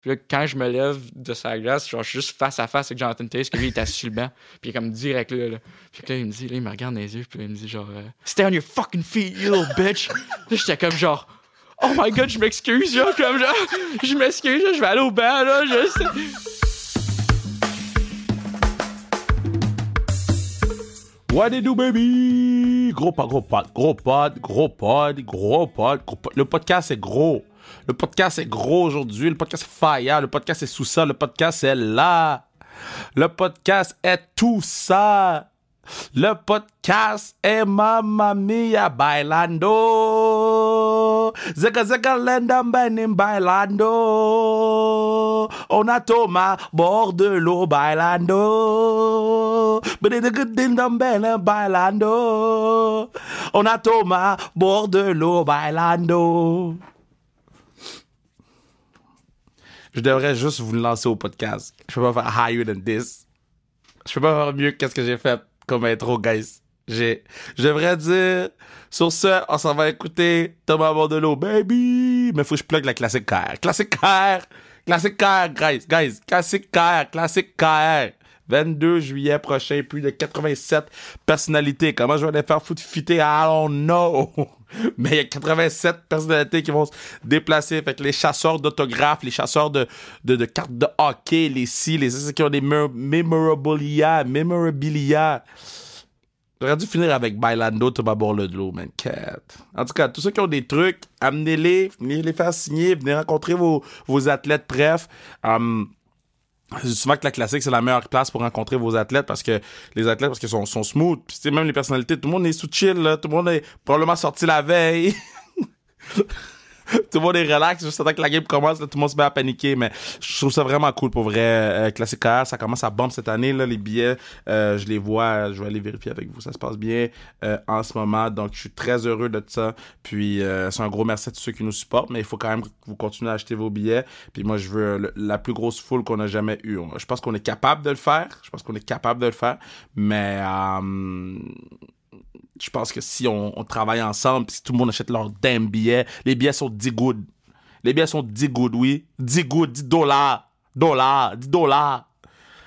Puis là, quand je me lève de sa glace, genre, je suis juste face à face avec Jonathan Taylor, parce que lui, il est assis sur le banc. Puis il est comme direct là. Puis là, il me dit, là, il me regarde dans les yeux, puis là, il me dit genre, Stay on your fucking feet, you little bitch. Là, j'étais comme genre, oh my god, je m'excuse, genre, comme genre, je m'excuse, là, je vais aller au banc, là, juste. What it do, baby? Gros pod. Le podcast est gros. Le podcast est gros aujourd'hui. Le podcast est fire. Le podcast est sous ça. Le podcast est là. Le podcast est tout ça. Le podcast est Mamma Mia bailando. Zeka lenda benim bailando. On a Thomas bord de l'eau bailando. Bailando. On a Thomas bord de l'eau bailando. Je devrais juste vous lancer au podcast. Je peux pas faire higher than this. Je peux pas faire mieux que ce que j'ai fait comme intro, guys. Je devrais dire, sur ce, on s'en va écouter Thomas Bordelot, baby. Mais faut que je plug la classique KR. Classique KR, guys. Classique KR. 22 juillet prochain, plus de 87 personnalités. Comment je vais les faire fitter? I don't know. Mais il y a 87 personnalités qui vont se déplacer. Fait que les chasseurs d'autographes, les chasseurs de cartes de hockey, les ceux qui ont des memorabilia. J'aurais dû finir avec Bailando, Thomas Bordelot, man. Cat. En tout cas, tous ceux qui ont des trucs, amenez-les, venez les faire signer, venez rencontrer vos athlètes, bref. Je dis souvent que la classique, c'est la meilleure place pour rencontrer vos athlètes parce que les athlètes, parce qu'ils sont smooth. Puis, même les personnalités, tout le monde est sous chill, là. Tout le monde est probablement sorti la veille. Tout le monde est relax, juste attends que la game commence, là, tout le monde se met à paniquer, mais je trouve ça vraiment cool pour vrai. Classique KR, ça commence à bomber cette année, là, les billets, je les vois, je vais aller vérifier avec vous, ça se passe bien en ce moment, donc je suis très heureux de ça, puis c'est un gros merci à tous ceux qui nous supportent, mais il faut quand même que vous continuez à acheter vos billets, puis moi je veux la plus grosse foule qu'on a jamais eue. Je pense qu'on est capable de le faire, mais je pense que si on travaille ensemble, pis si tout le monde achète leurs damn billets, les billets sont 10 good. Les billets sont 10 good, oui. 10 good, 10 dollars. $10.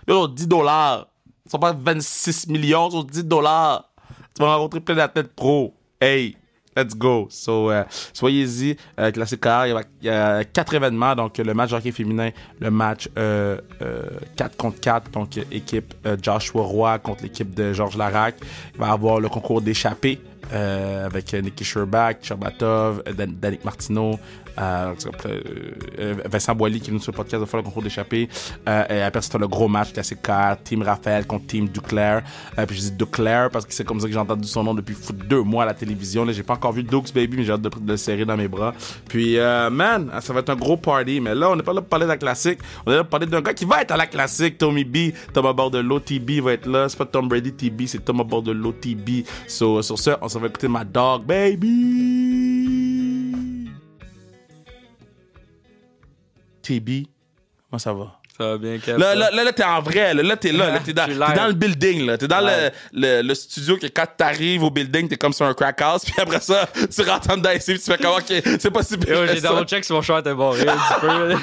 Non, 10 dollars. Ils sont pas 26 millions, ils sont 10 dollars. Tu vas rencontrer plein d'athlètes pro. Hey, let's go. So, soyez-y. Classique KR, il y a 4 événements. Donc, le match hockey féminin, le match 4 contre 4. Donc, équipe Joshua Roy contre l'équipe de Georges Larac. Il va y avoir le concours d'échappée avec Nikki Sherbach, Cherbatov, Danick Martineau. Vincent Boilly qui est sur le podcast va faire le concours d'échappée et après c'est le gros match classique KR, Team Raphaël contre Team Duclair, puis je dis Duclair parce que c'est comme ça que j'ai entendu son nom depuis 2 mois à la télévision, là j'ai pas encore vu Dukes Baby mais j'ai hâte de le serrer dans mes bras, puis man ça va être un gros party, mais là on n'est pas là pour parler de la classique, on est là pour parler d'un gars qui va être à la classique, Tommy B, Thomas Bordelot, TB va être là, c'est pas Tom Brady TB, c'est Thomas Bordelot TB, sur ce on s'en va écouter ma dog baby. TB, comment ça va? Ça va bien, Kev. Là, t'es en vrai. Là, t'es là. T'es dans le building. Là. T'es dans le studio que quand t'arrives au building, t'es comme sur un crack house. Puis après ça, tu rentres en dedans ici. Puis tu fais comme, OK, c'est pas si bien. J'ai double check si mon choix était barré un petit peu.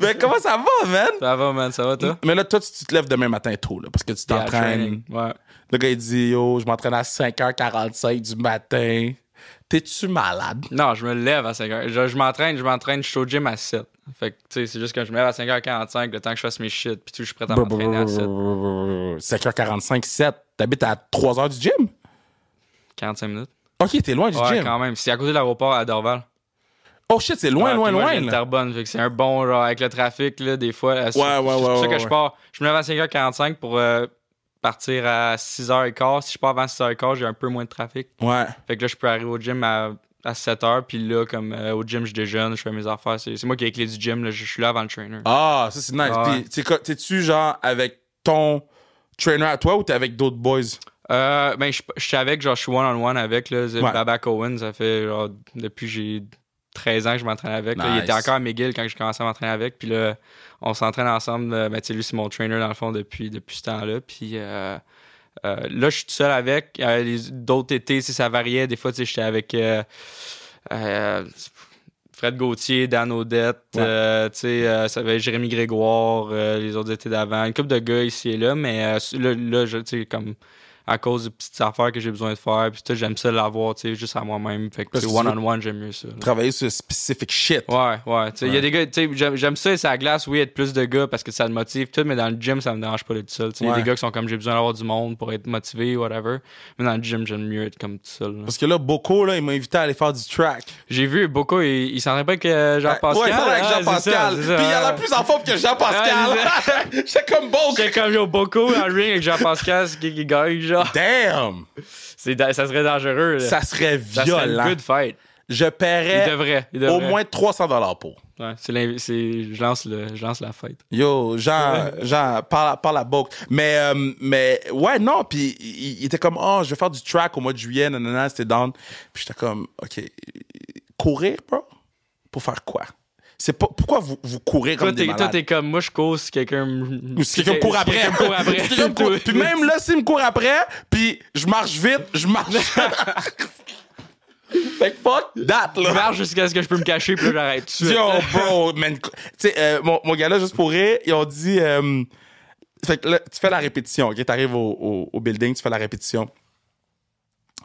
Mais comment ça va, man? Ça va, man. Ça va, toi? Mais là, toi, tu te lèves demain matin tôt, là, parce que tu t'entraînes. Ouais. Le gars, il dit, yo, je m'entraîne à 5h45 du matin. T'es-tu malade? Non, je me lève à 5h. Je m'entraîne, je suis au gym à 7. Fait que, tu sais, c'est juste que je me lève à 5h45, le temps que je fasse mes shit, puis tout, je suis prêt à m'entraîner à 7. 5h45, 7. T'habites à 3h du gym? 45 minutes. OK, t'es loin du gym. gym. Quand même. C'est à côté de l'aéroport à Dorval. Oh shit, c'est loin. Moi, Là. Terrebonne, fait que c'est un bon, genre, avec le trafic, là, des fois. Ouais. C'est pour ça que je pars. Je me lève à 5h45 pour partir à 6h15. Si je pars avant 6h15, j'ai un peu moins de trafic. Ouais. Fait que là, je peux arriver au gym à 7h, puis là, comme au gym, je déjeune, je fais mes affaires. C'est moi qui ai les clés du gym, là, je suis là avant le trainer. Ah, ça, c'est nice. Puis, t'es-tu, genre, avec ton trainer à toi ou t'es avec d'autres boys? Ben, je suis avec, genre, je suis one-on-one avec, là, Babak Owen, ça fait, genre, depuis j'ai 13 ans que je m'entraîne avec. Nice. Là, il était encore à McGill quand j'ai commencé à m'entraîner avec, puis là, on s'entraîne ensemble. Ben, tu sais, lui, c'est mon trainer, dans le fond, depuis ce temps-là, puis... là, je suis tout seul avec. D'autres étés, ça variait. Des fois, j'étais avec Fred Gauthier, Dan Odette, ça avait Jérémy Grégoire, les autres étés d'avant. Une couple de gars ici et là, mais là tu sais, comme à cause de petites affaires que j'ai besoin de faire, puis j'aime ça l'avoir, tu sais, juste à moi-même. Fait que one-on-one, j'aime mieux ça. Là. Travailler sur specific shit. Ouais. Tu sais, il y a des gars, tu sais, j'aime ça, c'est à la glace, oui, être plus de gars parce que ça me motive, tout, mais dans le gym, ça me dérange pas d'être seul. Il y a des gars qui sont comme, j'ai besoin d'avoir du monde pour être motivé, whatever. Mais dans le gym, j'aime mieux être comme tout seul. Là. Parce que là, Boko, là, il m'a invité à aller faire du track. J'ai vu Boko, il s'en rappelle que Jean-Pascal. Ouais, il s'en avec Jean-Pascal. Puis il y en a plus en forme que Jean-Pascal. J'étais comme Boko. J'étais comme Boko en ring avec Jean-Pascal, c'est qui gagne, genre. Damn! Ça serait dangereux. Là. Ça serait violent. Ça serait une good fight. Je paierais il devrait. au moins $300 pour. Ouais, je lance la fête. Yo, Jean, par la boxe. Mais ouais, non, puis il était comme, oh, je vais faire du track au mois de juillet, nanana, c'était down. Puis j'étais comme, OK, courir, bro? Pour faire quoi? C'est pas, pourquoi vous courez comme des malades? Toi, t'es comme, moi, je cours si quelqu'un me court après. Puis même là, s'il me court après, puis je marche vite, je marche... Fait que fuck that, là. Je marche jusqu'à ce que je peux me cacher, puis là, j'arrête tout de suite. Yo, bro, man. Tu sais, mon gars là, juste pour rire, ils ont dit... fait que là, tu fais la répétition, OK? T'arrives au building, tu fais la répétition.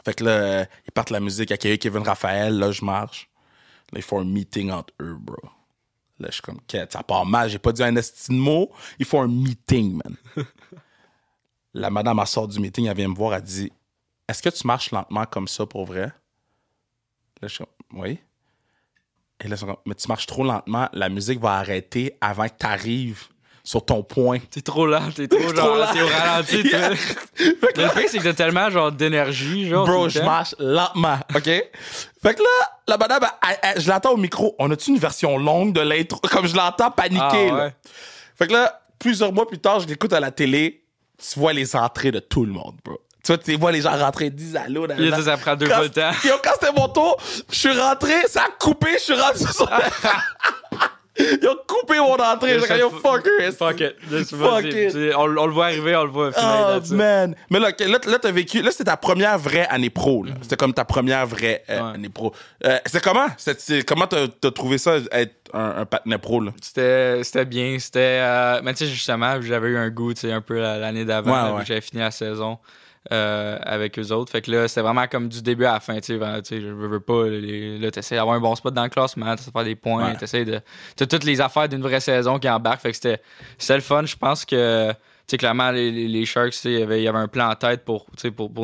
Fait que là, ils partent la musique, accueillir Kevin Raphaël, là, je marche. Là, ils font un meeting entre eux, bro. Là, je suis comme, ça part mal, j'ai pas dit un esti de mot. Ils font un meeting, man. La madame, elle sort du meeting, elle vient me voir, elle dit, est-ce que tu marches lentement comme ça pour vrai? Là, je suis comme, oui. Et là, mais tu marches trop lentement, la musique va arrêter avant que tu arrives sur ton point. T'es trop lent, t'es au ralenti. Yeah. Le truc, c'est que t'as tellement genre d'énergie. Genre, bro, je marche lentement, OK? Fait que là, la madame, je l'entends au micro. On a-tu une version longue de l'intro? Comme je l'entends paniquer, là. Fait que là, plusieurs mois plus tard, je l'écoute à la télé. Tu vois les entrées de tout le monde, bro. Tu vois les gens rentrer 10 à l'eau. Ça prend 2 fois le temps. Quand c'était mon tour, je suis rentré, ça a coupé, je suis rentré sur Ils ont coupé mon entrée. J'ai dit, yo, fucker. Fuck it. Fuck it. On le voit arriver, on le voit finir. Oh, man. Mais là, t'as vécu... Là, c'était ta première vraie année pro. Là. C'était comme ta première vraie année pro. C'était comment? Comment t'as trouvé ça, être un patinet pro? Là? C'était bien. Mais tu sais, justement, j'avais eu un goût un peu l'année d'avant. J'avais fini la saison. Avec eux autres. Fait que là, c'était vraiment comme du début à la fin. Tu sais, je veux pas. Là, t'essaies d'avoir un bon spot dans le classement, t'essaies de faire des points, t'essaies de. T'as toutes les affaires d'une vraie saison qui embarquent. Fait que c'était le fun. Je pense que. Tu sais, clairement, les Sharks, il y avait un plan en tête pour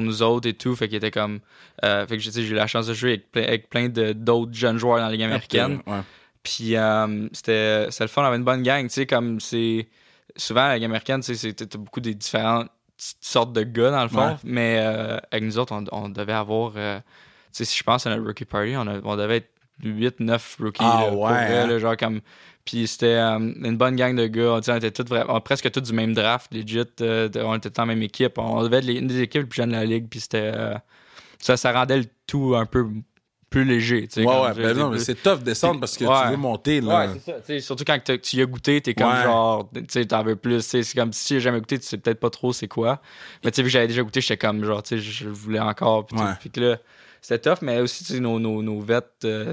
nous autres et tout. Fait qu'il était comme. Fait que j'ai eu la chance de jouer avec plein d'autres jeunes joueurs dans la Ligue américaine. Puis c'était le fun, on avait une bonne gang. Tu sais, comme c'est. Souvent, la Ligue américaine, tu sais, t'as beaucoup des différentes sortes de gars dans le fond, mais avec nous autres, on devait avoir, tu sais, si je pense à notre rookie party, on devait être 8-9 rookies. Là, genre comme, puis c'était une bonne gang de gars, on était tous presque tous du même draft, legit, on était dans la même équipe, on devait être une des équipes les plus jeunes de la ligue, puis c'était, ça rendait le tout un peu plus léger. Mais c'est tough de descendre parce que tu veux monter. Là. Ouais, c'est ça. T'sais, surtout quand tu y as goûté, t'es comme genre, t'en veux plus. C'est comme si j'ai jamais goûté, tu sais peut-être pas trop c'est quoi. Mais tu sais, vu que j'avais déjà goûté, j'étais comme genre, tu sais, je voulais encore. Puis que là, c'était tough, mais aussi, nos vets,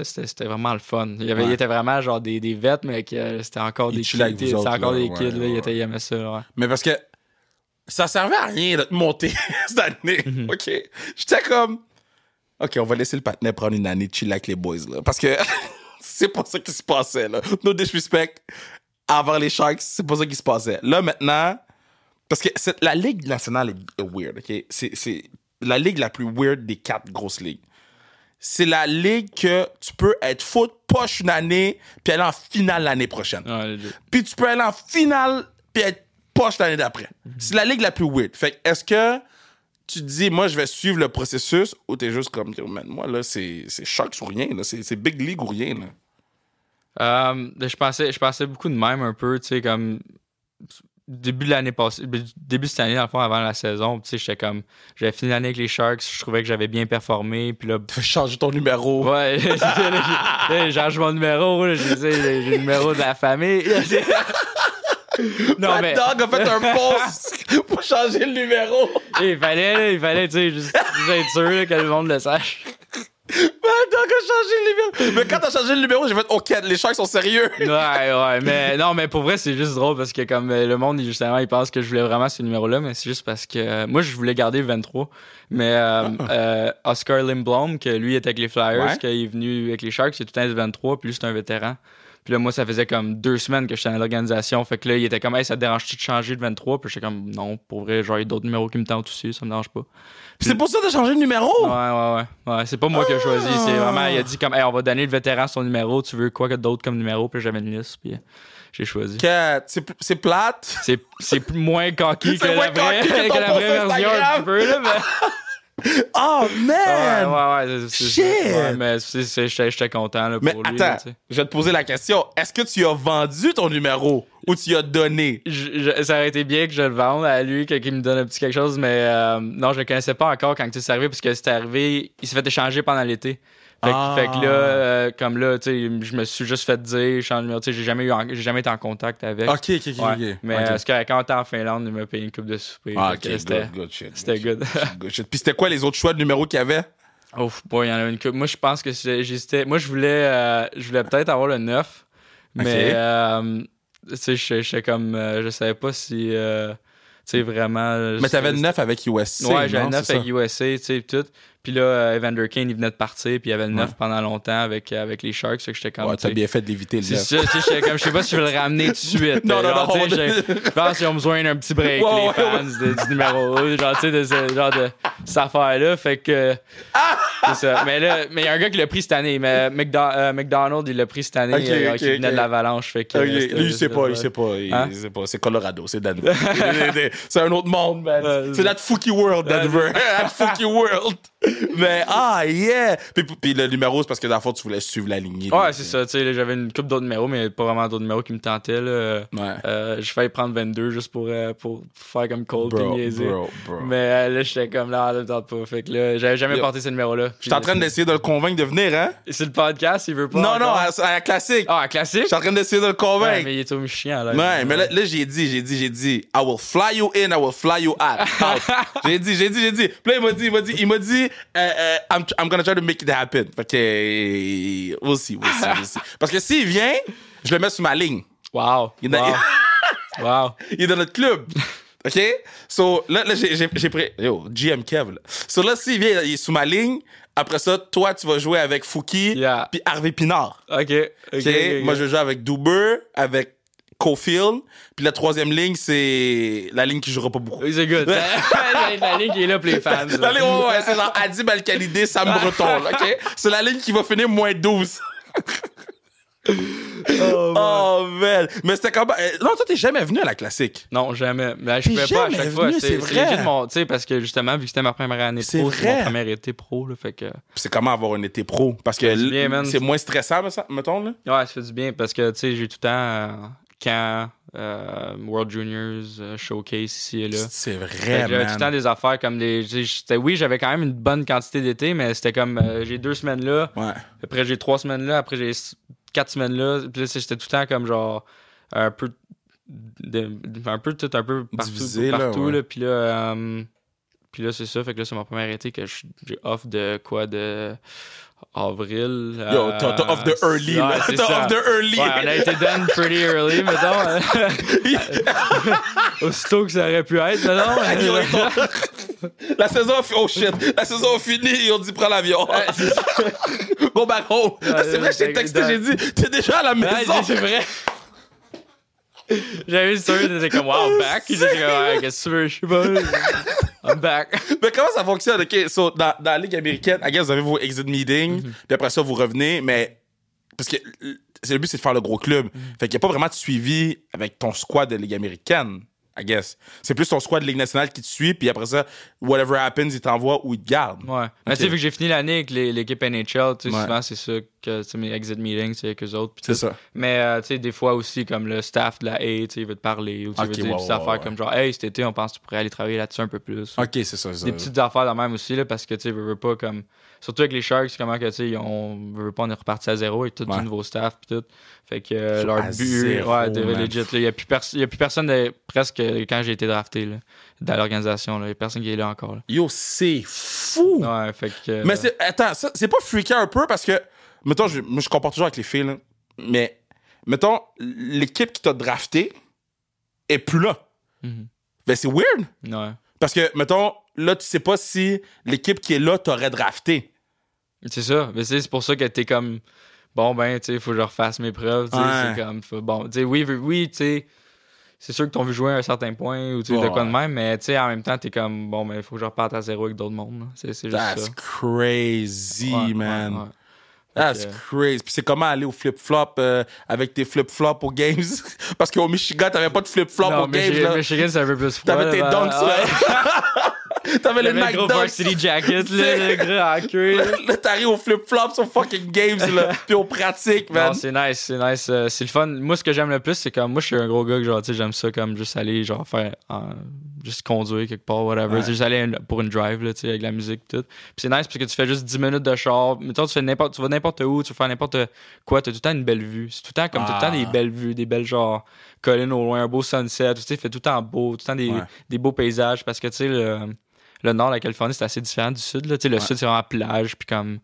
c'était vraiment le fun. Il était vraiment genre des vets, mais c'était encore des kids. C'était encore des kids, là, ils aimaient ça. Ouais. Mais parce que ça servait à rien de te monter cette année. OK? J'étais comme. OK, on va laisser le patinet prendre une année de chill avec les boys, là. Parce que c'est pas ça qui se passait, là. No disrespect avant les Sharks, c'est pas ça qui se passait. Là, maintenant, parce que la Ligue nationale est weird, OK? C'est la ligue la plus weird des 4 grosses ligues. C'est la ligue que tu peux être foot poche une année puis aller en finale l'année prochaine. Puis tu peux aller en finale puis être poche l'année d'après. C'est la ligue la plus weird. Fait que est-ce que tu te dis, moi, je vais suivre le processus, ou t'es juste comme, man, moi, là, c'est Sharks ou rien, là. C'est Big League ou rien, là. Je pensais beaucoup de même, un peu, tu sais, comme, début de l'année passée, début de cette année, dans le fond, avant la saison, tu sais, j'étais comme, j'avais fini l'année avec les Sharks, je trouvais que j'avais bien performé, puis là... Tu as changé ton numéro. Ouais, j'ai changé mon numéro, j'ai le numéro de la famille. Non, mais... Dog a fait un post pour changer le numéro. Il fallait, tu sais, juste être sûr là, que le monde le sache. attends, quand j'ai changé le numéro. Mais quand t'as changé le numéro, j'ai fait OK, les Sharks sont sérieux. Ouais, mais non, mais pour vrai, c'est juste drôle parce que comme le monde, justement, il pense que je voulais vraiment ce numéro-là, mais c'est juste parce que moi, je voulais garder 23. Mais Oscar Lindblom, que lui était avec les Flyers, qu'il est venu avec les Sharks, il est tout le temps 23, puis lui, c'est un vétéran. Puis là, moi, ça faisait comme 2 semaines que j'étais dans l'organisation. Fait que là, il était comme, hey, ça te dérange-tu de changer de 23? Puis j'étais comme, non, pour vrai, genre, il y a d'autres numéros qui me tentent aussi, ça me dérange pas. Puis c'est pour ça que t'as changé de numéro? Ouais, c'est pas moi qui ai choisi. C'est vraiment, il a dit comme, hey, on va donner le vétéran son numéro, tu veux quoi que d'autre comme numéro? Puis j'avais une liste, puis j'ai choisi. C'est plate? C'est moins cocky que la vraie version un petit peu, là, mais. Oh man! Ouais, shit! Ouais, mais j'étais content là, pour mais lui. Attends, là, je vais te poser la question. Est-ce que tu as vendu ton numéro ou tu as donné? Ça aurait été bien que je le vende à lui, qu'il me donne un petit quelque chose, mais non, je le connaissais pas encore quand c'est arrivé, parce que c'était arrivé, il s'est fait échanger pendant l'été. Fait que là, comme là, tu sais, je me suis juste fait dire, change de numéro, tu sais, j'ai jamais été en contact avec. OK. Mais parce que quand on était en Finlande, il m'a payé une coupe de souper. Good shit. C'était good. Puis c'était quoi les autres choix de numéros qu'il y avait? Ouf, il y en avait une coupe. Moi, je pense que j'hésitais. Moi, je voulais peut-être avoir le 9, mais tu sais, j'étais comme, je savais pas si, tu sais, vraiment. Mais t'avais le 9 avec USC. Ouais, j'avais le 9 avec USC, tu sais, tout. Puis là, Evander Kane, il venait de partir, puis il y avait le 9 pendant longtemps avec les Sharks, fait que j'étais comme... Ouais, t'as bien fait d'éviter le 9. C'est ça, tu sais, je sais pas si je vais le ramener tout de suite. non, je pense qu'ils ont besoin d'un petit break, les fans du numéro 1, genre, tu sais, de cette affaire-là, fait que... C'est ça. Mais là, il y a un gars qui l'a pris cette année, mais McDonald, il l'a pris cette année, qui venait de l'Avalanche, fait que... Lui, il sait pas, c'est Colorado, c'est Denver. C'est un autre monde, man. C'est that Fookie World, Denver. That Fookie World. Mais yeah! Puis le numéro, c'est parce que dans le fond, tu voulais suivre la lignée. Ouais, c'est ça. Tu sais, j'avais une couple d'autres numéros, mais pas vraiment d'autres numéros qui me tentaient. Là. J'ai failli prendre 22 juste pour faire comme Cole et niaiser. Mais là, j'étais comme là, ne tente pas. Fait que là, j'avais jamais porté ce numéro-là. Je suis en train d'essayer de le convaincre de venir, hein? C'est le podcast, il veut pas. Non, à la classique. Ah, à classique? Je suis en train d'essayer de le convaincre. Ouais, mais il est trop chiant, là. Ouais, mais là, j'ai dit, I will fly you in, I will fly you out. J'ai dit. Puis là, il m'a dit, I'm gonna try to make it happen. Fait que, we'll see. Parce que s'il vient, je le mets sur ma ligne. Wow. Il est dans notre club. OK? So, là j'ai pris... Yo, GM Kev, là. So, là, s'il vient, il est sous ma ligne. Après ça, toi, tu vas jouer avec Fouki puis Harvey Pinard. OK. Moi, je vais jouer avec Duber, avec Caulfield. Puis la troisième ligne, c'est la ligne qui jouera pas beaucoup. Oui, c'est good. La ligne qui est là pour les fans. La ligne, ouais, c'est genre Adib Al-Khalidé, Sam Breton, là, OK? C'est la ligne qui va finir moins 12. Oh man. Mais c'était comme... Non, toi, t'es jamais venu à la classique. Non, jamais. Mais je pouvais pas à chaque fois. C'est vrai. Tu sais, parce que justement, vu que c'était ma première année pro, c'est mon premier été pro, là, fait que... C'est comment avoir un été pro? Parce que c'est moins stressant, mettons, là? Ouais, ça fait du bien, parce que, tu sais, j'ai tout le temps... camp, World Juniors, Showcase ici et là. C'est vrai, j'avais tout le temps des affaires comme oui, j'avais quand même une bonne quantité d'été, mais c'était comme j'ai 2 semaines là, après j'ai 3 semaines là, après j'ai 4 semaines là, puis là c'était tout le temps comme genre un peu partout, divisé, partout là, puis là c'est ça, fait que là c'est mon premier été que j'ai off de avril. Yo, t'as off the early. Ouais, t'as off the early. Ouais, on a été done pretty early, mettons. Aussitôt que ça aurait pu être, mettons. La saison La saison a fini et on dit prends l'avion. Go back home. C'est vrai, je t'ai texté, j'ai dit t'es déjà à la maison. Ouais, c'est vrai. J'avais vu ça, t'étais comme wow, back. J'étais comme ouais, qu'est-ce que tu veux, je sais pas. I'm back. Mais comment ça fonctionne? OK, so, dans la Ligue américaine, I guess, vous avez vos exit meetings, puis après ça, vous revenez, mais... Parce que le but, c'est de faire le gros club. Fait qu'il n'y a pas vraiment de suivi avec ton squad de Ligue américaine, I guess. C'est plus ton squad de Ligue nationale qui te suit, puis après ça, whatever happens, il t'envoie ou il te garde. Ouais. Mais tu sais, vu que j'ai fini l'année avec l'équipe NHL, tu sais, souvent, c'est ça que mes exit meetings, c'est avec eux autres. C'est ça. Mais tu sais, des fois aussi, comme le staff de la A, tu sais, il veut te parler, ou tu veux dire des petites affaires comme genre, hey, cet été, on pense que tu pourrais aller travailler là-dessus un peu plus. OK, c'est ça. Des petites affaires de même aussi, là, parce que tu sais, veux pas comme. Surtout avec les Sharks, comment que tu sais, on est reparti à zéro avec tout du nouveau staff, pis tout. Fait que leur but, ouais, legit. Il y a plus personne presque quand j'ai été drafté, là, dans l'organisation. Il n'y a personne qui est là encore. Là. Yo, c'est fou! Ouais, fait que... Mais attends, ça, c'est pas freaky un peu parce que, mettons, moi, je compare toujours avec les filles, là, mais, mettons, l'équipe qui t'a drafté est plus là. Ben, c'est weird! Ouais. Parce que, mettons, là, tu sais pas si l'équipe qui est là t'aurait drafté. C'est ça. Mais c'est pour ça que t'es comme... Bon, ben, tu sais, faut que je refasse mes preuves. Ouais. C'est comme... Bon, tu sais, oui, tu sais... C'est sûr que t'as vu jouer à un certain point ou tu sais, de quoi de même, mais tu sais, en même temps, t'es comme... Bon, ben, il faut que je reparte à zéro avec d'autres mondes. Là. C'est juste That's ça. crazy, man. Ouais. That's crazy. Puis c'est comment aller au flip-flop avec tes flip-flops aux games? Parce qu'au Michigan, t'avais pas de flip-flop aux games. Là. Michigan, c'est un peu plus froid. T'avais tes dunks, t'avais les Nike gros Dunks. varsity jacket, le gros en cuir. Là, t'arrives au flip-flop aux fucking games, là. Puis aux pratiques, man. Non, c'est nice. C'est le fun. Moi, ce que j'aime le plus, c'est comme... Moi, je suis un gros gars que, genre, tu sais, j'aime ça comme juste aller, genre, faire... juste conduire quelque part, whatever. Ouais. Juste aller pour une drive, là, tu sais, avec la musique et tout. Puis c'est nice parce que tu fais juste 10 minutes de char. Mettons, tu vas n'importe où, tu vas faire n'importe quoi. T'as tout le temps une belle vue. C'est tout le temps comme tout le temps des belles vues, des belles, genre, collines au loin, un beau sunset. Tu sais, fait tout le temps beau, tout le temps des beaux paysages parce que, tu sais, le nord de la Californie, c'est assez différent du sud. Là. Le sud, c'est vraiment plage, puis comme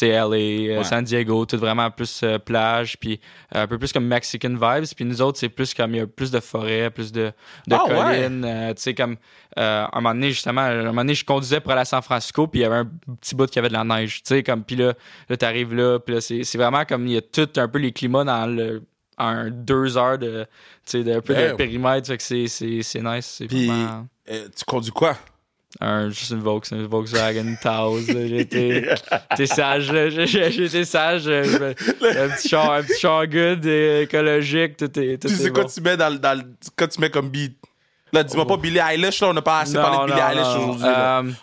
LA, San Diego, tout vraiment plus plage, puis un peu plus comme Mexican vibes. Puis nous autres, c'est plus comme il y a plus de forêts, plus de collines. Comme un moment donné, je conduisais pour aller à San Francisco, puis il y avait un petit bout qui avait de la neige. Puis là t'arrives là, puis là, c'est vraiment comme il y a tout un peu les climats dans un 2 heures de périmètre. Fait que c'est nice. C'est puis, vraiment... tu conduis quoi? Juste une Volkswagen Taos. J'étais sage. J'étais sage. Un petit char good, écologique. Tout est tu sais quoi tu mets quand tu mets comme beat? Là, dis-moi pas Billie Eilish, là. On n'a pas assez parlé de Billie Eilish aujourd'hui.